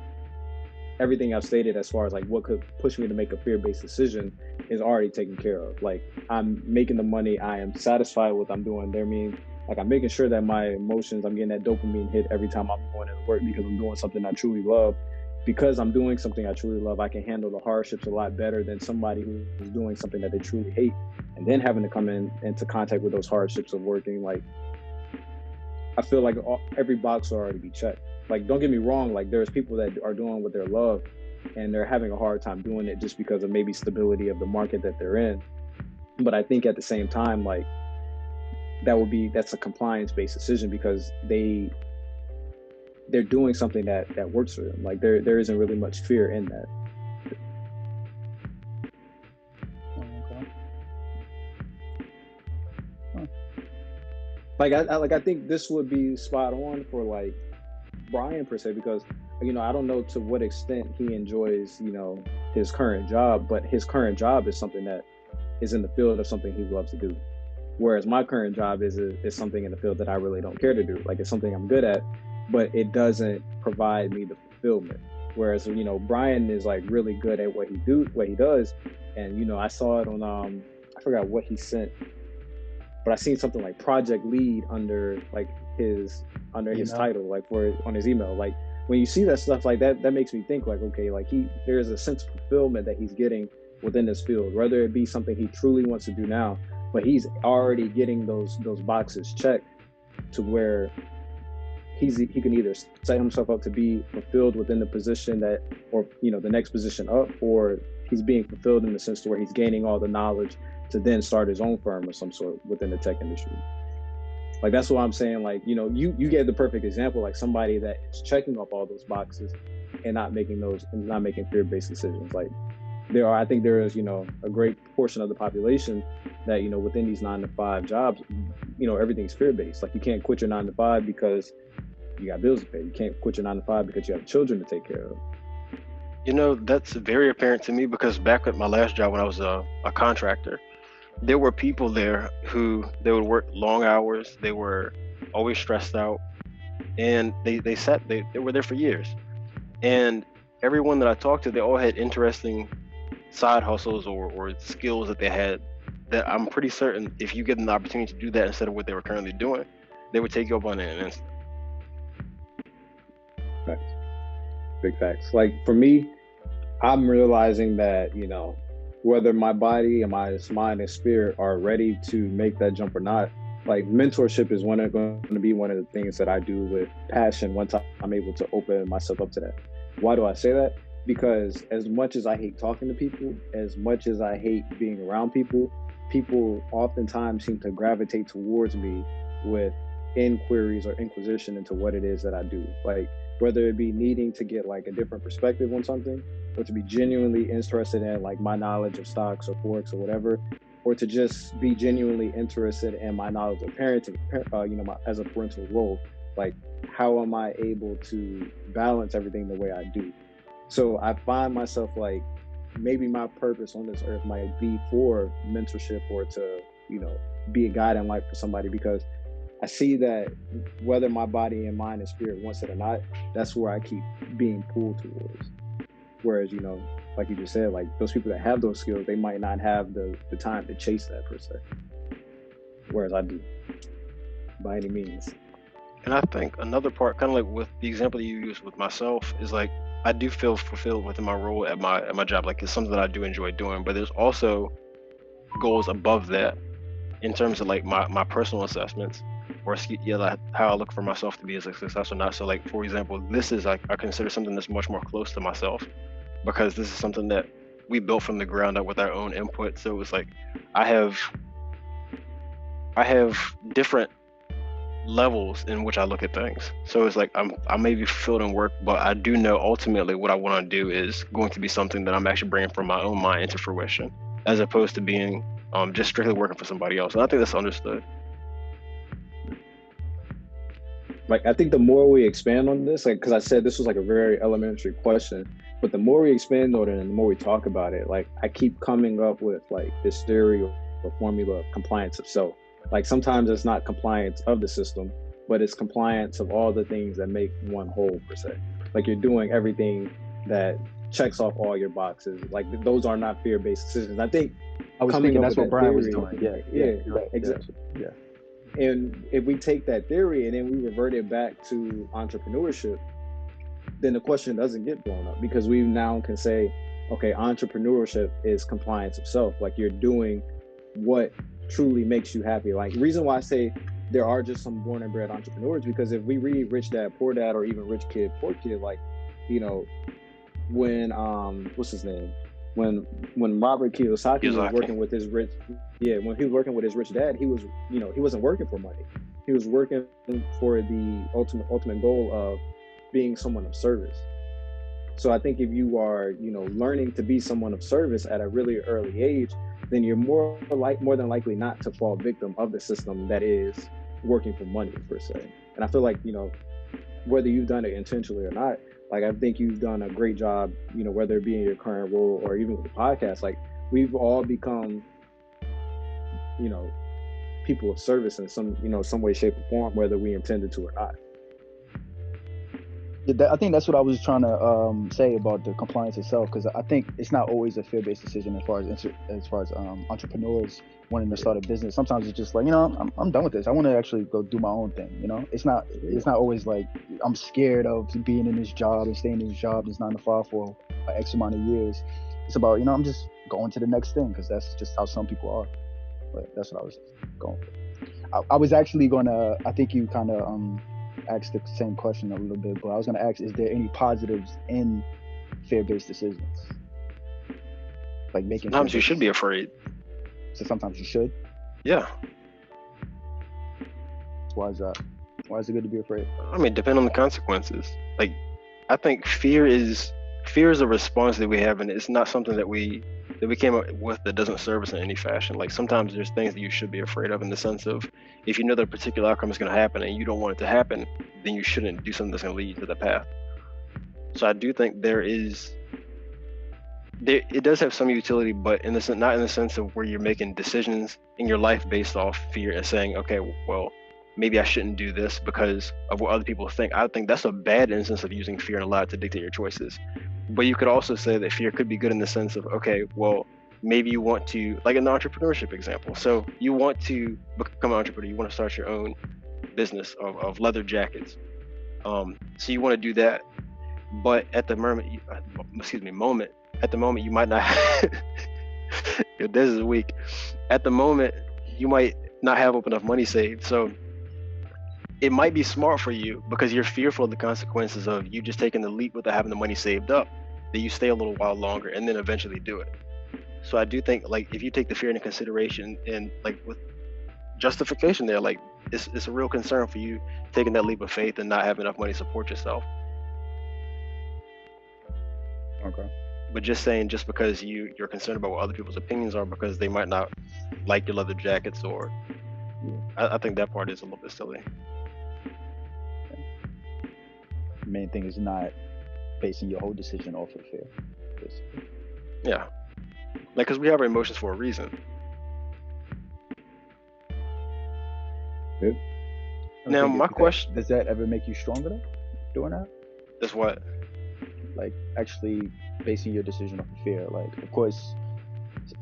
everything I've stated as far as like what could push me to make a fear-based decision is already taken care of. Like I'm making the money, I am satisfied with what I'm doing. Like I'm making sure that my emotions, I'm getting that dopamine hit every time I'm going to work because I'm doing something I truly love. Because I'm doing something I truly love, I can handle the hardships a lot better than somebody who's doing something that they truly hate and then having to come into contact with those hardships of working. Like I feel like every box will already be checked. Like don't get me wrong, like there's people that are doing what they love and they're having a hard time doing it just because of maybe stability of the market that they're in. But I think at the same time, like that's a compliance-based decision because they're doing something that works for them. Like there isn't really much fear in that. Okay. Huh. I think this would be spot on for like Bryan per se, because I don't know to what extent he enjoys his current job, but his current job is something that is in the field of something he loves to do. Whereas my current job is something in the field that I really don't care to do. Like it's something I'm good at, but it doesn't provide me the fulfillment. Whereas, Bryan is like really good at what he does. And, I saw it on, I forgot what he sent, but I seen something like project lead under like his title, like on his email. Like when you see that stuff like that, that makes me think like, okay, like there's a sense of fulfillment that he's getting within this field, whether it be something he truly wants to do now, but he's already getting those boxes checked to where he can either set himself up to be fulfilled within the position or the next position up, or he's being fulfilled in the sense to where he's gaining all the knowledge to then start his own firm of some sort within the tech industry. Like, that's what I'm saying. Like, you know, you gave the perfect example, like somebody that is checking off all those boxes and not making fear-based decisions. Like, I think there is, you know, a great portion of the population that, you know, within these 9-to-5 jobs, you know, everything's fear-based. Like, you can't quit your 9-to-5 because you got bills to pay. You can't quit your 9-to-5 because you have children to take care of. You know, that's very apparent to me because back at my last job when I was a contractor, there were people there who they would work long hours. They were always stressed out, and they were there for years. And everyone that I talked to, they all had interesting side hustles or skills that they had that I'm pretty certain if you get an opportunity to do that instead of what they were currently doing, they would take you up on it in an instant. Facts. Big facts. Like, for me, I'm realizing that, you know, whether my body and my mind and spirit are ready to make that jump or not, like, mentorship is going to be one of the things that I do with passion once I'm able to open myself up to that. Why do I say that? Because as much as I hate talking to people, as much as I hate being around people, people oftentimes seem to gravitate towards me with inquiries or inquisition into what it is that I do. Like, whether it be needing to get like a different perspective on something, or to be genuinely interested in like my knowledge of stocks or forex or whatever, or to just be genuinely interested in my knowledge of parenting, you know, as a parental role. Like, how am I able to balance everything the way I do? So I find myself like, maybe my purpose on this earth might be for mentorship or to, you know, be a guide in life for somebody, because I see that whether my body and mind and spirit wants it or not, that's where I keep being pulled towards. Whereas, you know, like you just said, like, those people that have those skills, they might not have the time to chase that per se. Whereas I do, by any means. And I think another part, kind of like with the example that you used with myself, is like, I do feel fulfilled within my role at my job. Like, it's something that I do enjoy doing, but there's also goals above that in terms of like my personal assessments, or like how I look for myself to be as a success or not. So like, for example, this is like, I consider something that's much more close to myself, because this is something that we built from the ground up with our own input. So it's like, I have different levels in which I look at things. So it's like, I may be fulfilled in work, but I do know ultimately what I want to do is going to be something that I'm actually bringing from my own mind into fruition, as opposed to being just strictly working for somebody else. And I think that's understood. Like, I think the more we expand on this, like, because I said this was like a very elementary question, but the more we expand on it and the more we talk about it, like, I keep coming up with like this theory or formula of compliance of self. Like, sometimes it's not compliance of the system, but it's compliance of all the things that make one whole per se. Like, you're doing everything that checks off all your boxes. Like, those are not fear-based decisions. I think I was thinking that's what Bryan was doing. Yeah, right, exactly. Yeah. And if we take that theory and then we revert it back to entrepreneurship, then the question doesn't get blown up, because we now can say, okay, entrepreneurship is compliance of self. Like, you're doing what truly makes you happy. Like, the reason why I say there are just some born and bred entrepreneurs, because if we read Rich Dad Poor Dad or even Rich Kid Poor Kid, like, you know, when what's his name, when Robert Kiyosaki was working with his when he was working with his rich dad, he was, you know, he wasn't working for money. He was working for the ultimate goal of being someone of service. So I think if you are, you know, learning to be someone of service at a really early age, then you're more than likely not to fall victim of the system that is working for money per se. And I feel like, you know, whether you've done it intentionally or not, like, I think you've done a great job, you know, whether it be in your current role or even with the podcast. Like, we've all become, you know, people of service in some way, shape, or form, whether we intended to or not. I think that's what I was trying to say about the compliance itself, because I think it's not always a fear-based decision as far as entrepreneurs wanting to start a business. Sometimes it's just like, you know, I'm done with this. I want to actually go do my own thing. You know, it's not always like I'm scared of being in this job and staying in this job, this 9-to-5 for X amount of years. It's about, you know, I'm just going to the next thing, because that's just how some people are. But that's what I was going for. I was actually gonna, I think you kind of asked the same question a little bit, but I was going to ask, is there any positives in fear-based decisions? Like making sometimes you should be afraid. So sometimes you should? Yeah. Why is that? Why is it good to be afraid? I mean, depending on the consequences. Like, I think fear is a response that we have, and it's not something that we came up with that doesn't serve us in any fashion. Like, sometimes there's things that you should be afraid of, in the sense of, if you know that a particular outcome is going to happen and you don't want it to happen, then you shouldn't do something that's going to lead you to the path. So I do think it does have some utility, but not in the sense of where you're making decisions in your life based off fear and saying, okay, well, maybe I shouldn't do this because of what other people think. I think that's a bad instance of using fear and allow it to dictate your choices. But you could also say that fear could be good in the sense of, okay, well, maybe you want to, like an entrepreneurship example. So you want to become an entrepreneur, you want to start your own business of leather jackets. So you want to do that, but at the moment, at the moment you might not. This is weak. At the moment, you might not have enough money saved. So it might be smart for you, because you're fearful of the consequences of you just taking the leap without having the money saved up, that you stay a little while longer and then eventually do it. So I do think, like, if you take the fear into consideration and, like, with justification there, like, it's a real concern for you taking that leap of faith and not having enough money to support yourself. Okay. But just saying, just because you're concerned about what other people's opinions are because they might not like your leather jackets, or I think that part is a little bit silly. The main thing is not basing your whole decision off of fear, basically. Yeah, like, because we have our emotions for a reason. Good. Now, my question: does that ever make you stronger though, doing that? That's what? Like, actually basing your decision off of fear. Like, of course,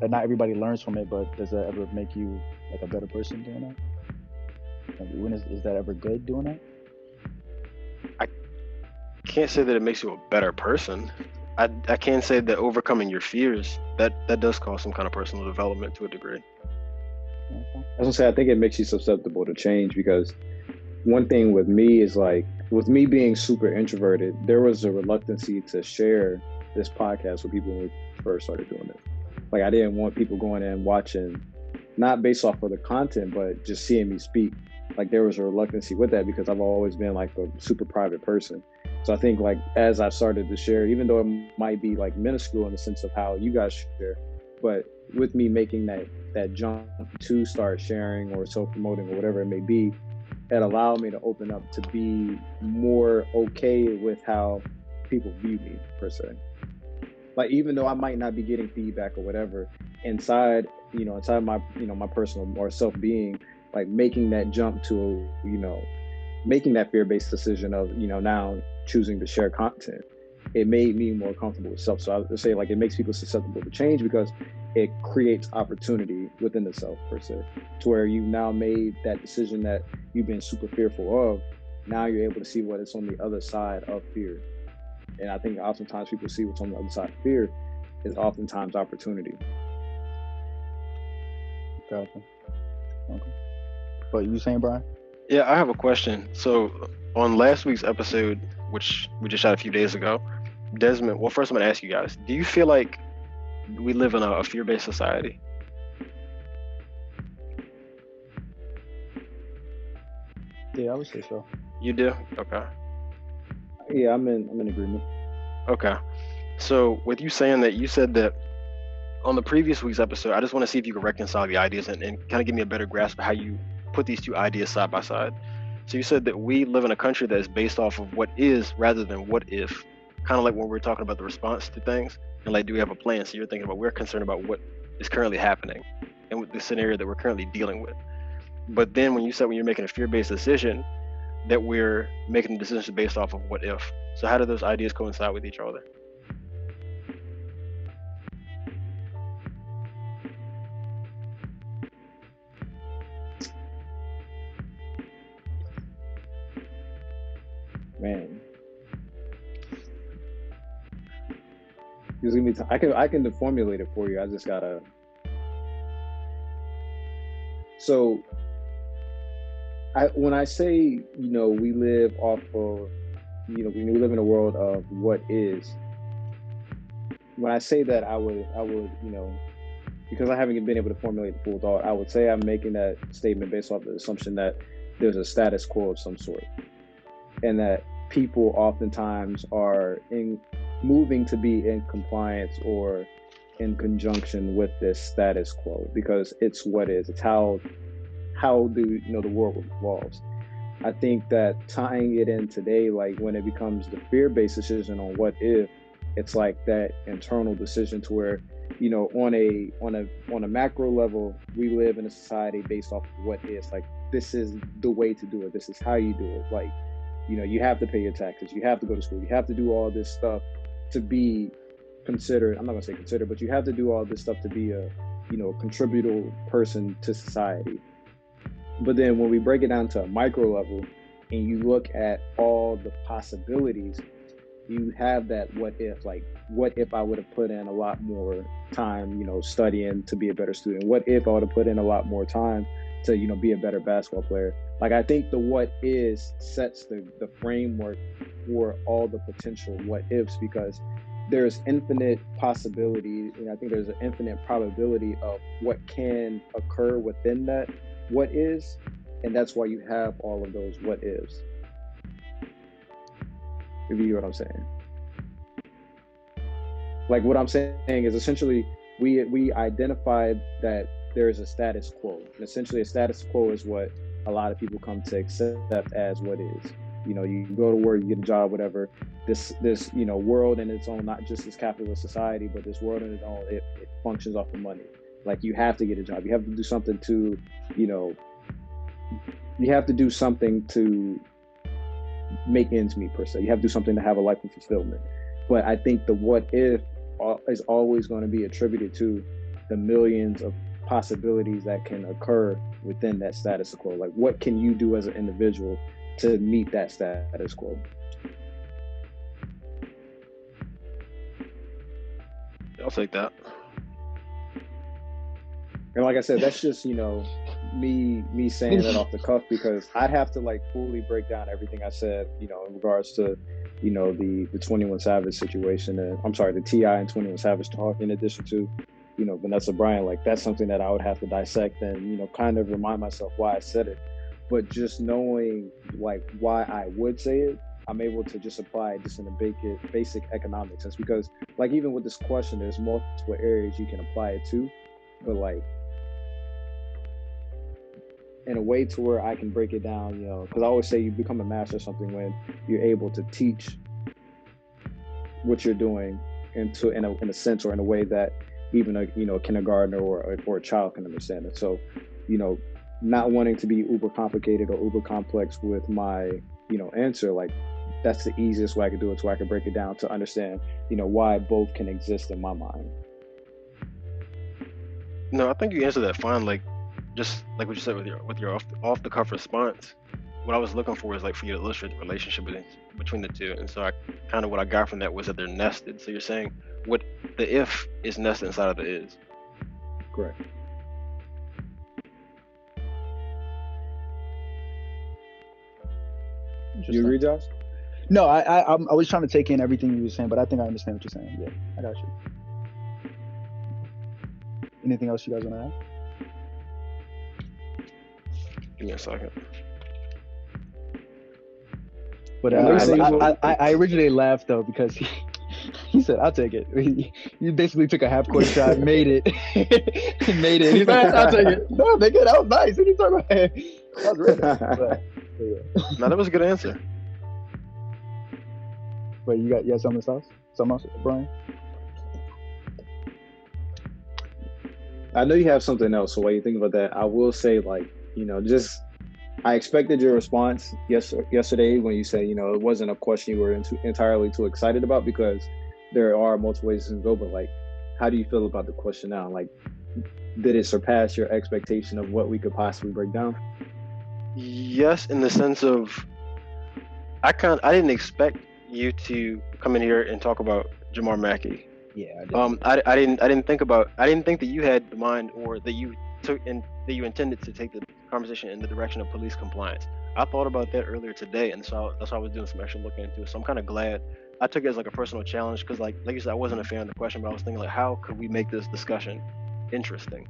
not everybody learns from it, but does that ever make you like a better person doing that? Like, when is that ever good doing that? I can't say that it makes you a better person. I can say that overcoming your fears, that does cause some kind of personal development to a degree. I was gonna say, I think it makes you susceptible to change, because one thing with me is, like, with me being super introverted, there was a reluctancy to share this podcast with people when we first started doing it. Like, I didn't want people going in watching, not based off of the content, but just seeing me speak. Like, there was a reluctancy with that, because I've always been like a super private person. So I think, like, as I've started to share, even though it might be like minuscule in the sense of how you guys share, but with me making that jump to start sharing or self-promoting or whatever it may be, it allowed me to open up to be more okay with how people view me, per se. Like, even though I might not be getting feedback or whatever, inside my, my personal or self-being, like, making that jump to, making that fear-based decision of, now choosing to share content, it made me more comfortable with self. So I would say, like, it makes people susceptible to change because it creates opportunity within the self, per se, to where you've now made that decision that you've been super fearful of. Now you're able to see what is on the other side of fear. And I think oftentimes people see what's on the other side of fear is oftentimes opportunity. Gotcha. Okay. What you saying, Bryan? Yeah, I have a question. So on last week's episode, which we just shot a few days ago, Desmond, well, first I'm going to ask you guys, do you feel like we live in a fear-based society? Yeah, I would say so. You do? Okay. Yeah, I'm in agreement. Okay. So with you saying that, you said that on the previous week's episode, I just want to see if you can reconcile the ideas and kind of give me a better grasp of how you put these two ideas side by side. So you said that we live in a country that is based off of what is rather than what if, kind of like when we're talking about the response to things, and like, do we have a plan? So you're thinking about, we're concerned about what is currently happening and with the scenario that we're currently dealing with. But then when you said, when you're making a fear-based decision, that we're making decisions based off of what if. So how do those ideas coincide with each other? Man, I can formulate it for you. I just gotta. So, when I say, we live off of, we live in a world of what is. When I say that, I would, because I haven't been able to formulate the full thought, I would say I'm making that statement based off the assumption that there's a status quo of some sort, and that people oftentimes are moving to be in compliance or in conjunction with this status quo because it's what is. It's how the world evolves. I think that tying it in today, like when it becomes the fear-based decision on what if, it's like that internal decision to where, on a macro level, we live in a society based off of what is. Like, this is the way to do it. This is how you do it. Like, you have to pay your taxes. You have to go to school. You have to do all this stuff to be considered. I'm not gonna say considered, but you have to do all this stuff to be a contributor person to society. But then when we break it down to a micro level and you look at all the possibilities, you have that what if. Like, what if I would have put in a lot more time, studying to be a better student? What if I would have put in a lot more time to, be a better basketball player? Like, I think the what is sets the framework for all the potential what ifs, because there's infinite possibilities, and I think there's an infinite probability of what can occur within that what is, and that's why you have all of those what ifs. If you hear what I'm saying. Like, what I'm saying is essentially we identified that there is a status quo, and essentially a status quo is what a lot of people come to accept as what is. You go to work, you get a job, whatever. This world in its own, not just this capitalist society, but this world in its own, it functions off of money. Like, you have to get a job. You have to do something to, you have to do something to make ends meet, per se. You have to do something to have a life of fulfillment. But I think the what if is always going to be attributed to the millions of possibilities that can occur within that status quo. Like, what can you do as an individual to meet that status quo? I'll take that. And like I said, that's just, me saying that off the cuff, because I'd have to like fully break down everything I said, in regards to, the 21 Savage situation, and I'm sorry, the T.I. and 21 Savage talk, in addition to, Vanessa Bryan. Like, that's something that I would have to dissect and, kind of remind myself why I said it. But just knowing like why I would say it, I'm able to just apply it just in a basic economic sense, because like, even with this question, there's multiple areas you can apply it to, but like in a way to where I can break it down, because I always say you become a master of something when you're able to teach what you're doing in a sense, or in a way that even a kindergartner or a child can understand it. So, not wanting to be uber complicated or uber complex with my answer, like, that's the easiest way I could do it, so I can break it down to understand why both can exist in my mind. No, I think you answered that fine. Like, just like what you said with your off the cuff response, what I was looking for is like for you to illustrate the relationship between the two. And so what I got from that was that they're nested. So you're saying what the if is nested inside of the is. Correct. You agree, Josh? No, I was trying to take in everything you were saying, but I think I understand what you're saying. Yeah, I got you. Anything else you guys want to add? Give me a second. But I originally laughed though, because he said, "I'll take it." You basically took a half-court shot, made it. He's like, "I'll take it." No, nigga, that was nice. What are you talking about? That was really nice. But, yeah. No, that was a good answer. But you got something else, Bryan? I know you have something else. So while you think about that, I will say, like, I expected your response yesterday when you said, it wasn't a question you were entirely too excited about, because there are multiple ways to go. But like, how do you feel about the question now? Like, did it surpass your expectation of what we could possibly break down? Yes, in the sense of I didn't expect you to come in here and talk about Jamar Mackey. Yeah, I didn't think that you had the mind, or that you intended to take the conversation in the direction of police compliance. I thought about that earlier today, and so that's why I was doing some extra looking into it. So I'm kind of glad. I took it as like a personal challenge, because like you said, I wasn't a fan of the question, but I was thinking like, how could we make this discussion interesting?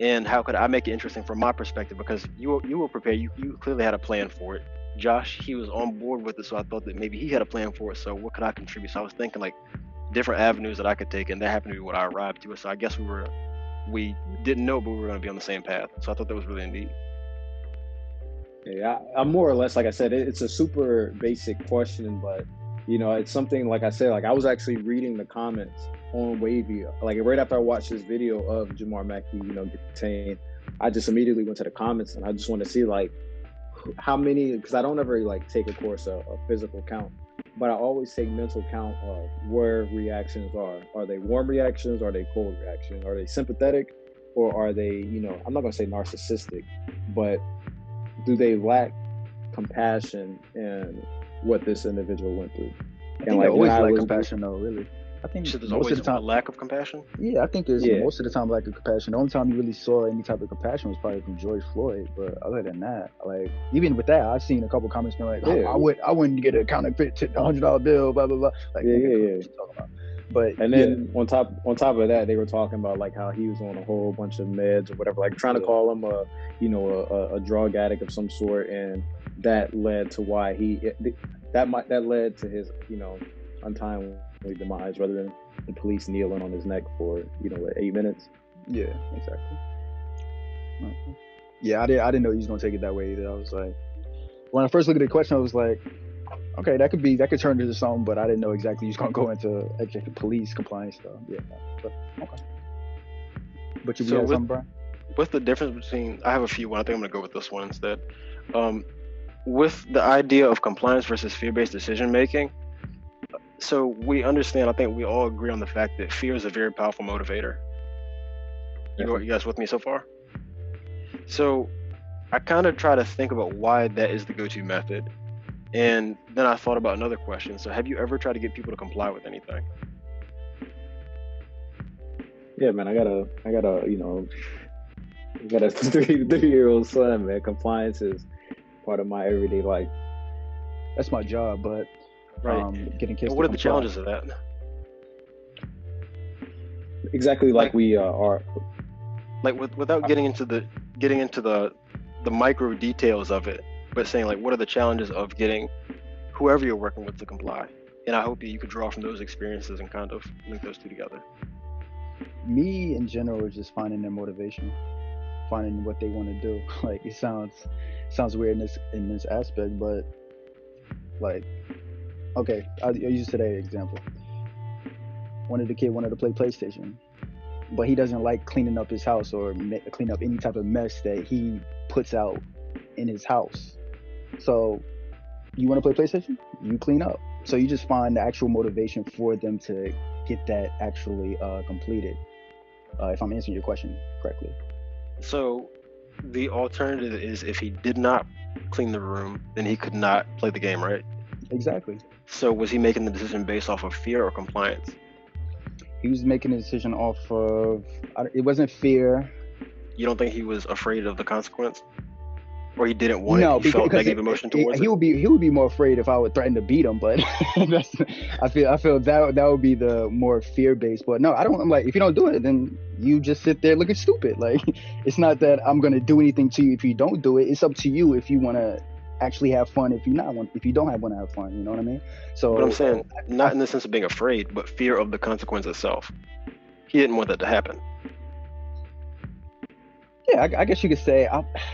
and how could I make it interesting from my perspective? Because you were prepared. You clearly had a plan for it. Josh, he was on board with it, so I thought that maybe he had a plan for it. So what could I contribute? So I was thinking like different avenues that I could take, and that happened to be what I arrived to. So I guess we didn't know, but we were going to be on the same path. So I thought that was really neat. Yeah, I'm more or less, like I said, it's a super basic question, but it's something, like I said, like I was actually reading the comments on Wavy, like right after I watched this video of Jamar Mackey, detained. I just immediately went to the comments, and I just want to see like how many, because I don't ever like take a course a physical count, but I always take mental count of where reactions are. Are they warm reactions? Are they cold reactions? Are they sympathetic? Or are they, I'm not going to say narcissistic, but do they lack compassion in what this individual went through? I think they always lack compassion, though, really. I think there's always a lack of compassion. Yeah, I think it's most of the time lack of compassion. The only time you really saw any type of compassion was probably from George Floyd. But other than that, like even with that, I've seen a couple comments being like, I wouldn't get a counterfeit $100 bill, blah blah blah. Like, talking about. But and then on top of that, they were talking about like how he was on a whole bunch of meds or whatever, like trying to call him a drug addict of some sort, and that led to why that led to his untimely demise, rather than the police kneeling on his neck for 8 minutes. Yeah, exactly. Yeah, I didn't know he was gonna take it that way either. I was like, when I first looked at the question, I was like, okay, that could turn into something, but I didn't know exactly he was gonna go into police compliance stuff. Yeah, but okay. But you have something, Bryan? What's the difference between? I have a few. I think I'm gonna go with this one instead. With the idea of compliance versus fear-based decision making. So we understand, I think we all agree on the fact that fear is a very powerful motivator. You guys with me so far? So I kind of try to think about why that is the go-to method. And then I thought about another question. So have you ever tried to get people to comply with anything? Yeah, man, I got a 3-year-old son, man. Compliance is part of my everyday life. That's my job, but getting kids. And what are the challenges of that? Exactly, like we are. Like without getting into the micro details of it, but saying like, what are the challenges of getting whoever you're working with to comply? And I hope that you could draw from those experiences and kind of link those two together. Me in general is just finding their motivation, finding what they want to do. Like it sounds weird in this aspect, but like, okay, I'll use today's example. The kid wanted to play PlayStation, but he doesn't like cleaning up his house or clean up any type of mess that he puts out in his house. So you want to play PlayStation? You clean up. So you just find the actual motivation for them to get that actually completed. If I'm answering your question correctly. So the alternative is if he did not clean the room, then he could not play the game, right? Exactly. So was he making the decision based off of fear or compliance? He was making a decision off of, it wasn't fear. You don't think he was afraid of the consequence? Or he didn't want it, he felt negative emotion towards it? He would be more afraid if I would threaten to beat him, but I feel that would be the more fear-based. But no, I'm like, if you don't do it, then you just sit there looking stupid. Like, it's not that I'm going to do anything to you if you don't do it. It's up to you if you want to actually have fun, if you don't want to have fun, you know what I mean? So, but I'm saying, not in the sense of being afraid, but fear of the consequence itself. He didn't want that to happen. Yeah, I guess you could say,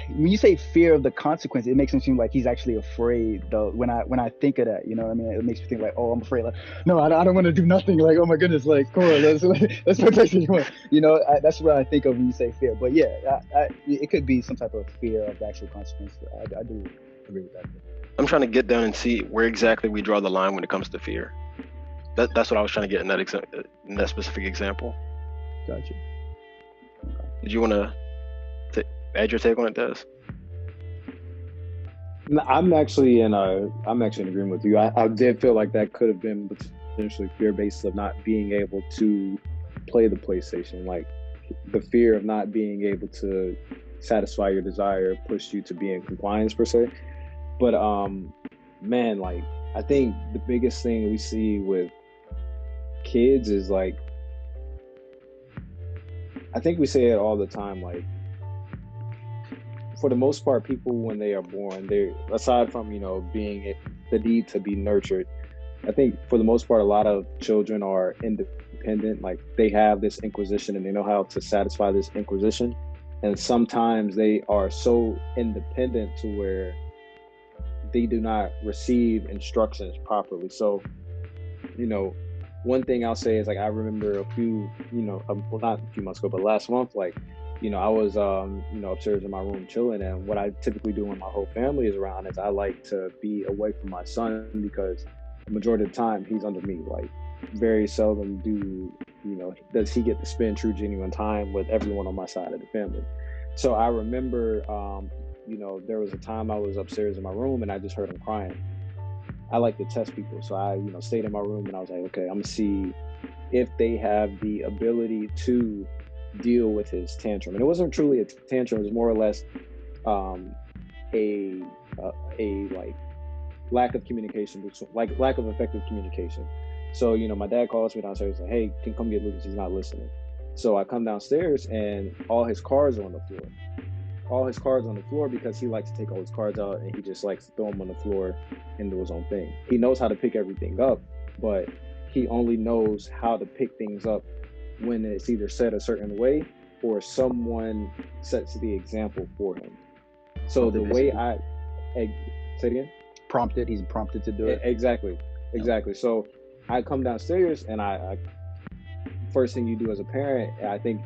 when you say fear of the consequence, it makes him seem like he's actually afraid, though. When I think of that, you know what I mean? It makes me think like, oh, I'm afraid. Like, no, I don't want to do nothing. Like, oh my goodness, like, come on, let's play PlayStation. You know, that's what I think of when you say fear. But yeah, it could be some type of fear of the actual consequence. I do agree with that. I'm trying to get down and see where exactly we draw the line when it comes to fear. That's what I was trying to get in that specific example. Gotcha. Okay. Did you want to add your take on it, Des? I'm actually in agreement with you. I did feel like that could have been potentially fear-based of not being able to play the PlayStation. Like the fear of not being able to satisfy your desire pushed you to be in compliance per se. But man, like I think the biggest thing we see with kids is like, I think we say it all the time, like for the most part, people when they are born, they aside from being the need to be nurtured, I think for the most part, a lot of children are independent. Like they have this inquisition and they know how to satisfy this inquisition. And sometimes they are so independent to where they do not receive instructions properly. So, one thing I'll say is like I remember a few, well, not a few months ago, but last month, like, I was, upstairs in my room chilling, and what I typically do when my whole family is around is I like to be away from my son because the majority of the time he's under me. Like, very seldom does he get to spend true, genuine time with everyone on my side of the family. So I remember, there was a time I was upstairs in my room and I just heard him crying. I like to test people, so I, stayed in my room and I was like, okay, I'm gonna see if they have the ability to deal with his tantrum. And it wasn't truly a tantrum; it was more or less a like lack of communication, like lack of effective communication. So my dad calls me downstairs and like, hey, can you come get Lucas? He's not listening. So I come downstairs and all his cards are on the floor. All his cards on the floor because he likes to take all his cards out and he just likes to throw them on the floor and do his own thing. He knows how to pick everything up, but he only knows how to pick things up when it's either said a certain way or someone sets the example for him. So the way say it again? He's prompted to do it. Exactly. So I come downstairs and I first thing you do as a parent, I think,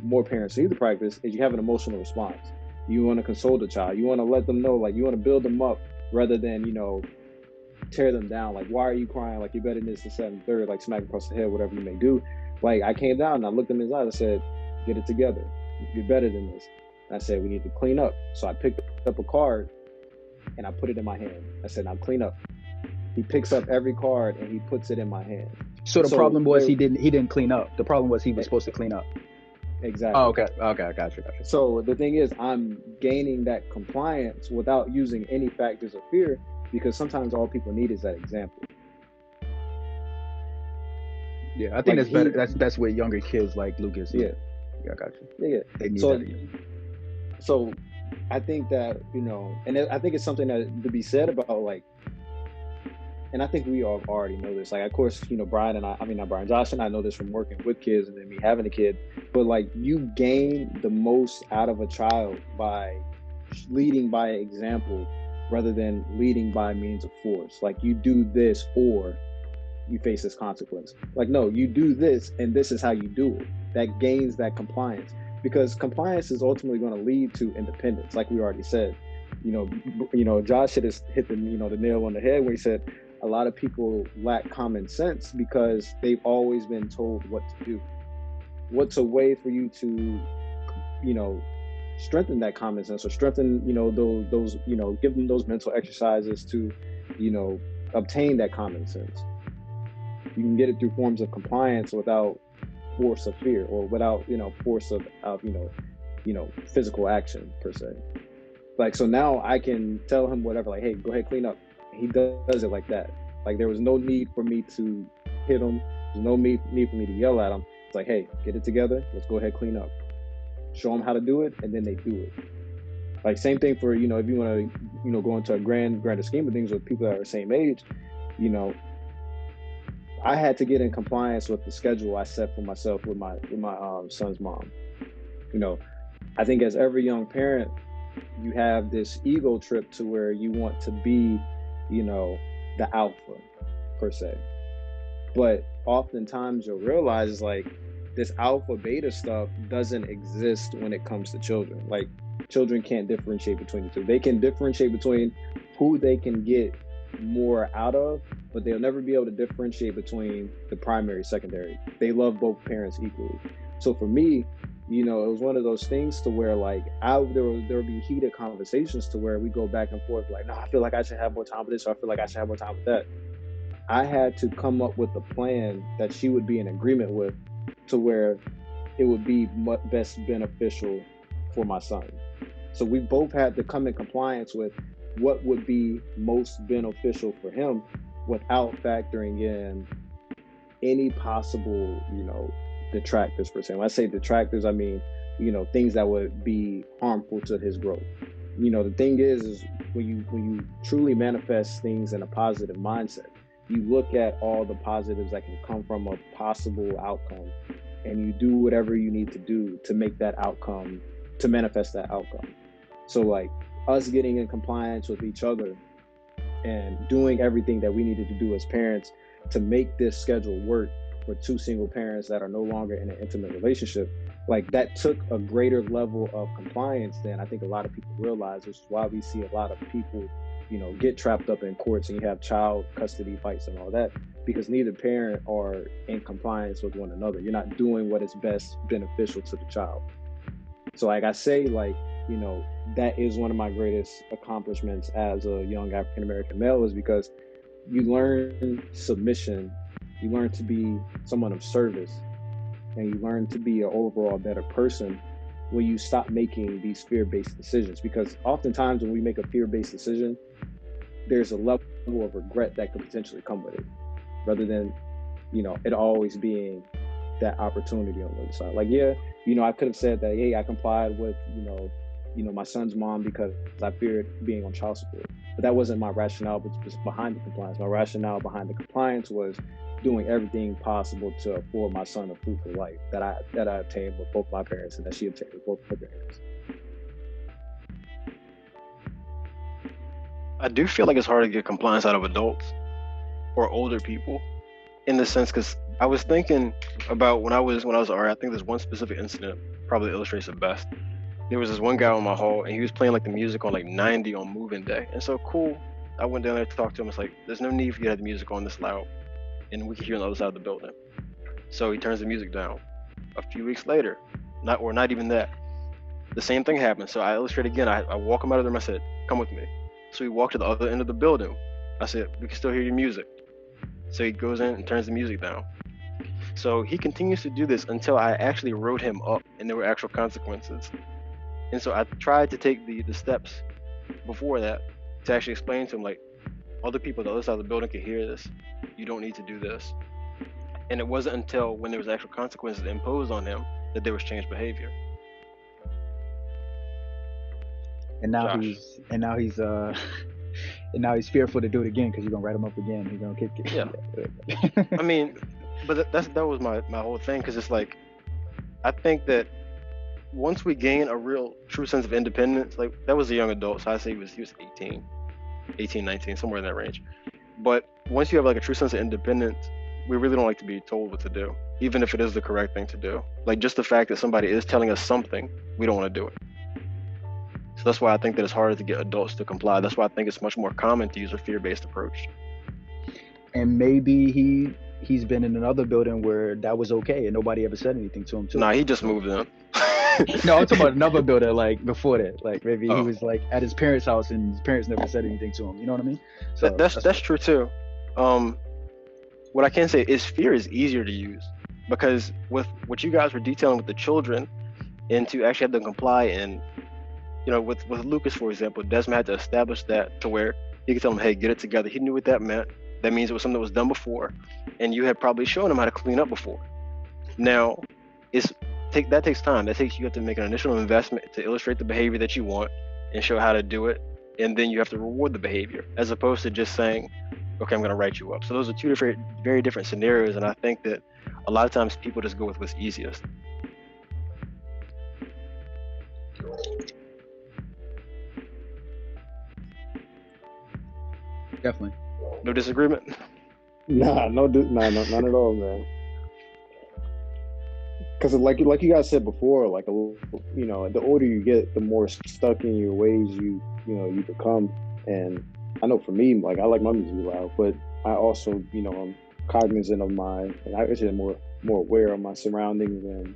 more parents see the practice, is you have an emotional response. You want to console the child. You want to let them know, like, you want to build them up rather than, tear them down. Like, why are you crying? Like, you're better than this, this, and third, like smack across the head, whatever you may do. Like, I came down and I looked him in his eyes. I said, get it together. You're better than this. And I said, we need to clean up. So I picked up a card and I put it in my hand. I said, now clean up. He picks up every card and he puts it in my hand. So the problem was he didn't clean up. The problem was he was supposed to clean up. Exactly. Oh, okay, I got you. So the thing is, I'm gaining that compliance without using any factors of fear, because sometimes all people need is that example. Yeah, I think that's better. That's where younger kids like Lucas. Yeah, I got you. Yeah. They need so, that. So I think that, and I think it's something that to be said about, like, and I think we all already know this. Like, of course, Josh and I know this from working with kids and then me having a kid. But like, you gain the most out of a child by leading by example rather than leading by means of force. Like, you do this or you face this consequence. Like, no, you do this and this is how you do it. That gains that compliance, because compliance is ultimately going to lead to independence. Like we already said, Josh hit the nail on the head when he said, a lot of people lack common sense because they've always been told what to do. What's a way for you to, strengthen that common sense, or strengthen, those, give them those mental exercises to, obtain that common sense? You can get it through forms of compliance without force of fear, or without, force of physical action per se. Like, so now I can tell him whatever, like, hey, go ahead, clean up. He does it like that. Like, there was no need for me to hit him. There's no need for me to yell at him. It's like, hey, get it together. Let's go ahead, clean up. Show them how to do it, and then they do it. Like, same thing for, if you want to, go into a grander scheme of things with people that are the same age, I had to get in compliance with the schedule I set for myself with my son's mom. I think as every young parent, you have this ego trip to where you want to be, the alpha per se. But oftentimes you'll realize, like, this alpha beta stuff doesn't exist when it comes to children. Like, children can't differentiate between the two. They can differentiate between who they can get more out of, but they'll never be able to differentiate between the primary, secondary. They love both parents equally. So for me, it was one of those things to where, like, there would be heated conversations to where we go back and forth, like, no, I feel like I should have more time with this, or I feel like I should have more time with that. I had to come up with a plan that she would be in agreement with, to where it would be best beneficial for my son. So we both had to come in compliance with what would be most beneficial for him without factoring in any possible, detractors per se. When I say detractors, I mean, things that would be harmful to his growth. the thing is when you truly manifest things in a positive mindset, you look at all the positives that can come from a possible outcome, and you do whatever you need to do to make that outcome, to manifest that outcome. So like us getting in compliance with each other and doing everything that we needed to do as parents to make this schedule work for two single parents that are no longer in an intimate relationship, like that took a greater level of compliance than I think a lot of people realize, which is why we see a lot of people, get trapped up in courts and you have child custody fights and all that, because neither parent are in compliance with one another. You're not doing what is best beneficial to the child. So like I say, like, that is one of my greatest accomplishments as a young African-American male, is because you learn submission, you learn to be someone of service, and you learn to be an overall better person when you stop making these fear-based decisions. Because oftentimes when we make a fear-based decision, there's a level of regret that could potentially come with it, rather than, it always being that opportunity on the other side. Like, yeah, I could have said that, hey, I complied with, my son's mom because I feared being on child support. But that wasn't my rationale behind the compliance. My rationale behind the compliance was doing everything possible to afford my son a fruitful life that I obtained with both my parents and that she obtained with both her parents. I do feel like it's hard to get compliance out of adults or older people, in the sense, because I was thinking about when I was I think there's one specific incident probably illustrates it best. There was this one guy on my hall, and he was playing like the music on like 90 on moving day. And so cool, I went down there to talk to him. It's like, there's no need for you to have the music on this loud, and we can hear on the other side of the building. So he turns the music down. A few weeks later, not even that, the same thing happened. So I illustrate again. I walk him out of the room. I said, come with me. So he walked to the other end of the building. I said, we can still hear your music. So he goes in and turns the music down. So he continues to do this until I actually wrote him up, and there were actual consequences. And so I tried to take the steps before that to actually explain to him, like, other people on the other side of the building can hear this. You don't need to do this. And it wasn't until when there was actual consequences imposed on him that there was changed behavior. And now Josh. he's fearful to do it again because you're gonna write him up again. He's gonna kick it. Yeah. I mean, but that was my whole thing, because it's like, I think that once we gain a real true sense of independence, like, that was a young adult, so I say he was 18, 19, somewhere in that range. But once you have like a true sense of independence, we really don't like to be told what to do, even if it is the correct thing to do. Like, just the fact that somebody is telling us something, we don't want to do it. So that's why I think that it's harder to get adults to comply. That's why I think it's much more common to use a fear-based approach. And maybe he's been in another building where that was okay and nobody ever said anything to him too. Nah, he just moved in. No, I'm talking about another builder, like before that. Like maybe he was like at his parents' house and his parents never said anything to him. You know what I mean? So that's true too. What I can say is fear is easier to use, because with what you guys were detailing with the children, and to actually have them comply, and with Lucas, for example, Desmond had to establish that to where he could tell him, hey, get it together. He knew what that meant. That means it was something that was done before, and you had probably shown him how to clean up before. Now, that takes time. You have to make an initial investment to illustrate the behavior that you want and show how to do it, and then you have to reward the behavior, as opposed to just saying, okay, I'm going to write you up. So those are two very different scenarios, and I think that a lot of times people just go with what's easiest. Definitely. No disagreement? None at all, man. Because like you guys said before, like, the older you get, the more stuck in your ways you become. And I know for me, like, I like my music loud, but I also, I'm cognizant of and I guess I'm more aware of my surroundings and,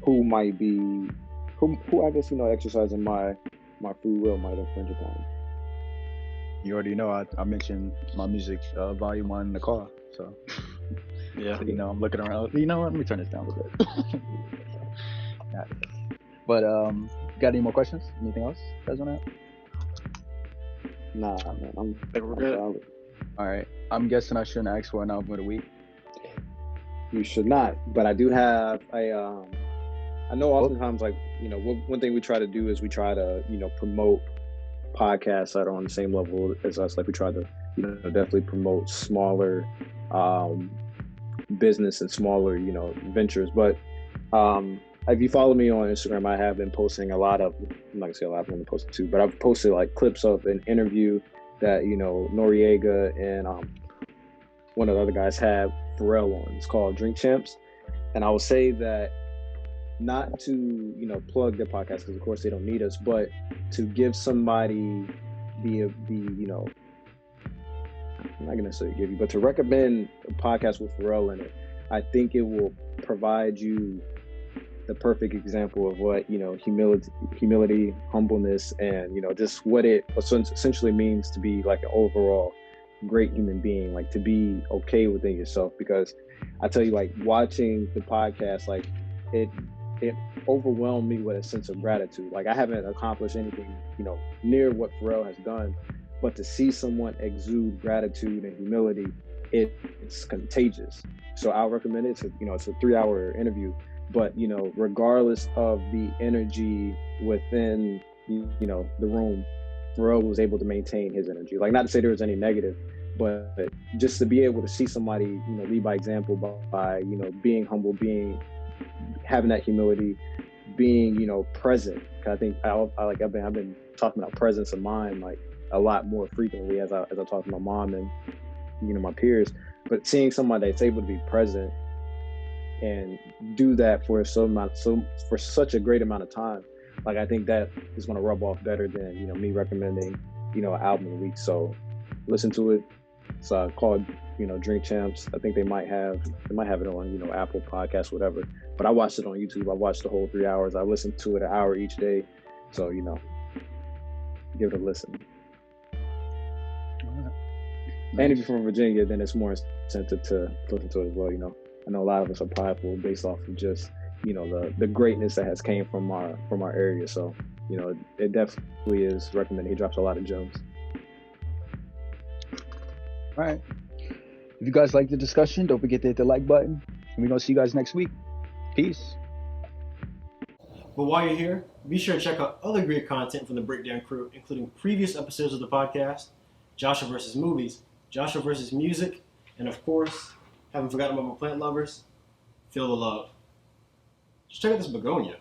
who might be, who I guess, exercising my free will might infringe upon. You already know I mentioned my music volume 1 in the car, so. Yeah. So, I'm looking around. You know what? Let me turn this down a little bit. But got any more questions? Anything else you guys want to add? Nah, man. I think we're good. All right. I'm guessing I shouldn't ask for an album of the week. You should not. But I do have a I know oftentimes, like, you know, one thing we try to do is we try to, you know, promote podcasts that are on the same level as us. Like we try to, you know, definitely promote smaller business and smaller, you know, ventures. But if you follow me on Instagram, I have been posting a lot of, I'm not gonna say a lot, I've only posted 2, but I've posted like clips of an interview that, you know, Noriega and one of the other guys had Pharrell on. It's called Drink Champs. And I will say that, not to, you know, plug their podcast, because of course they don't need us, but to give somebody the you know, I'm not gonna necessarily give you, but to recommend a podcast with Pharrell in it, I think it will provide you the perfect example of what, you know, humility, humbleness, and, you know, just what it essentially means to be like an overall great human being, like to be okay within yourself. Because I tell you, like, watching the podcast, like it overwhelmed me with a sense of gratitude. Like I haven't accomplished anything, you know, near what Pharrell has done, but to see someone exude gratitude and humility, it's contagious. So I'll recommend it. You know, it's a 3-hour interview, but, you know, regardless of the energy within, you know, the room, Pharrell was able to maintain his energy. Like, not to say there was any negative, but just to be able to see somebody, you know, lead by example by, you know, being humble, having that humility, being, you know, present. I think I've been talking about presence of mind like a lot more frequently as I talk to my mom and, you know, my peers. But seeing somebody that's able to be present and do that for such a great amount of time, like I think that is going to rub off better than, you know, me recommending, you know, an album a week. So listen to it. It's called, you know, Drink Champs. I think they might have it on, you know, Apple Podcasts, whatever. But I watched it on YouTube. I watched the whole 3 hours. I listened to it an hour each day. So, you know, give it a listen. Nice. And if you're from Virginia, then it's more incentive to listen to it as well. You know, I know a lot of us are prideful based off of just, you know, the greatness that has came from our area. So, you know, it definitely is recommended. He drops a lot of gems. All right. If you guys like the discussion, don't forget to hit the like button. And we're going to see you guys next week. Peace. But while you're here, be sure to check out other great content from the Breakdown crew, including previous episodes of the podcast, Joshua versus Movies, Joshua versus Music, and of course, haven't forgotten about my plant lovers, Feel the Love. Just check out this begonia.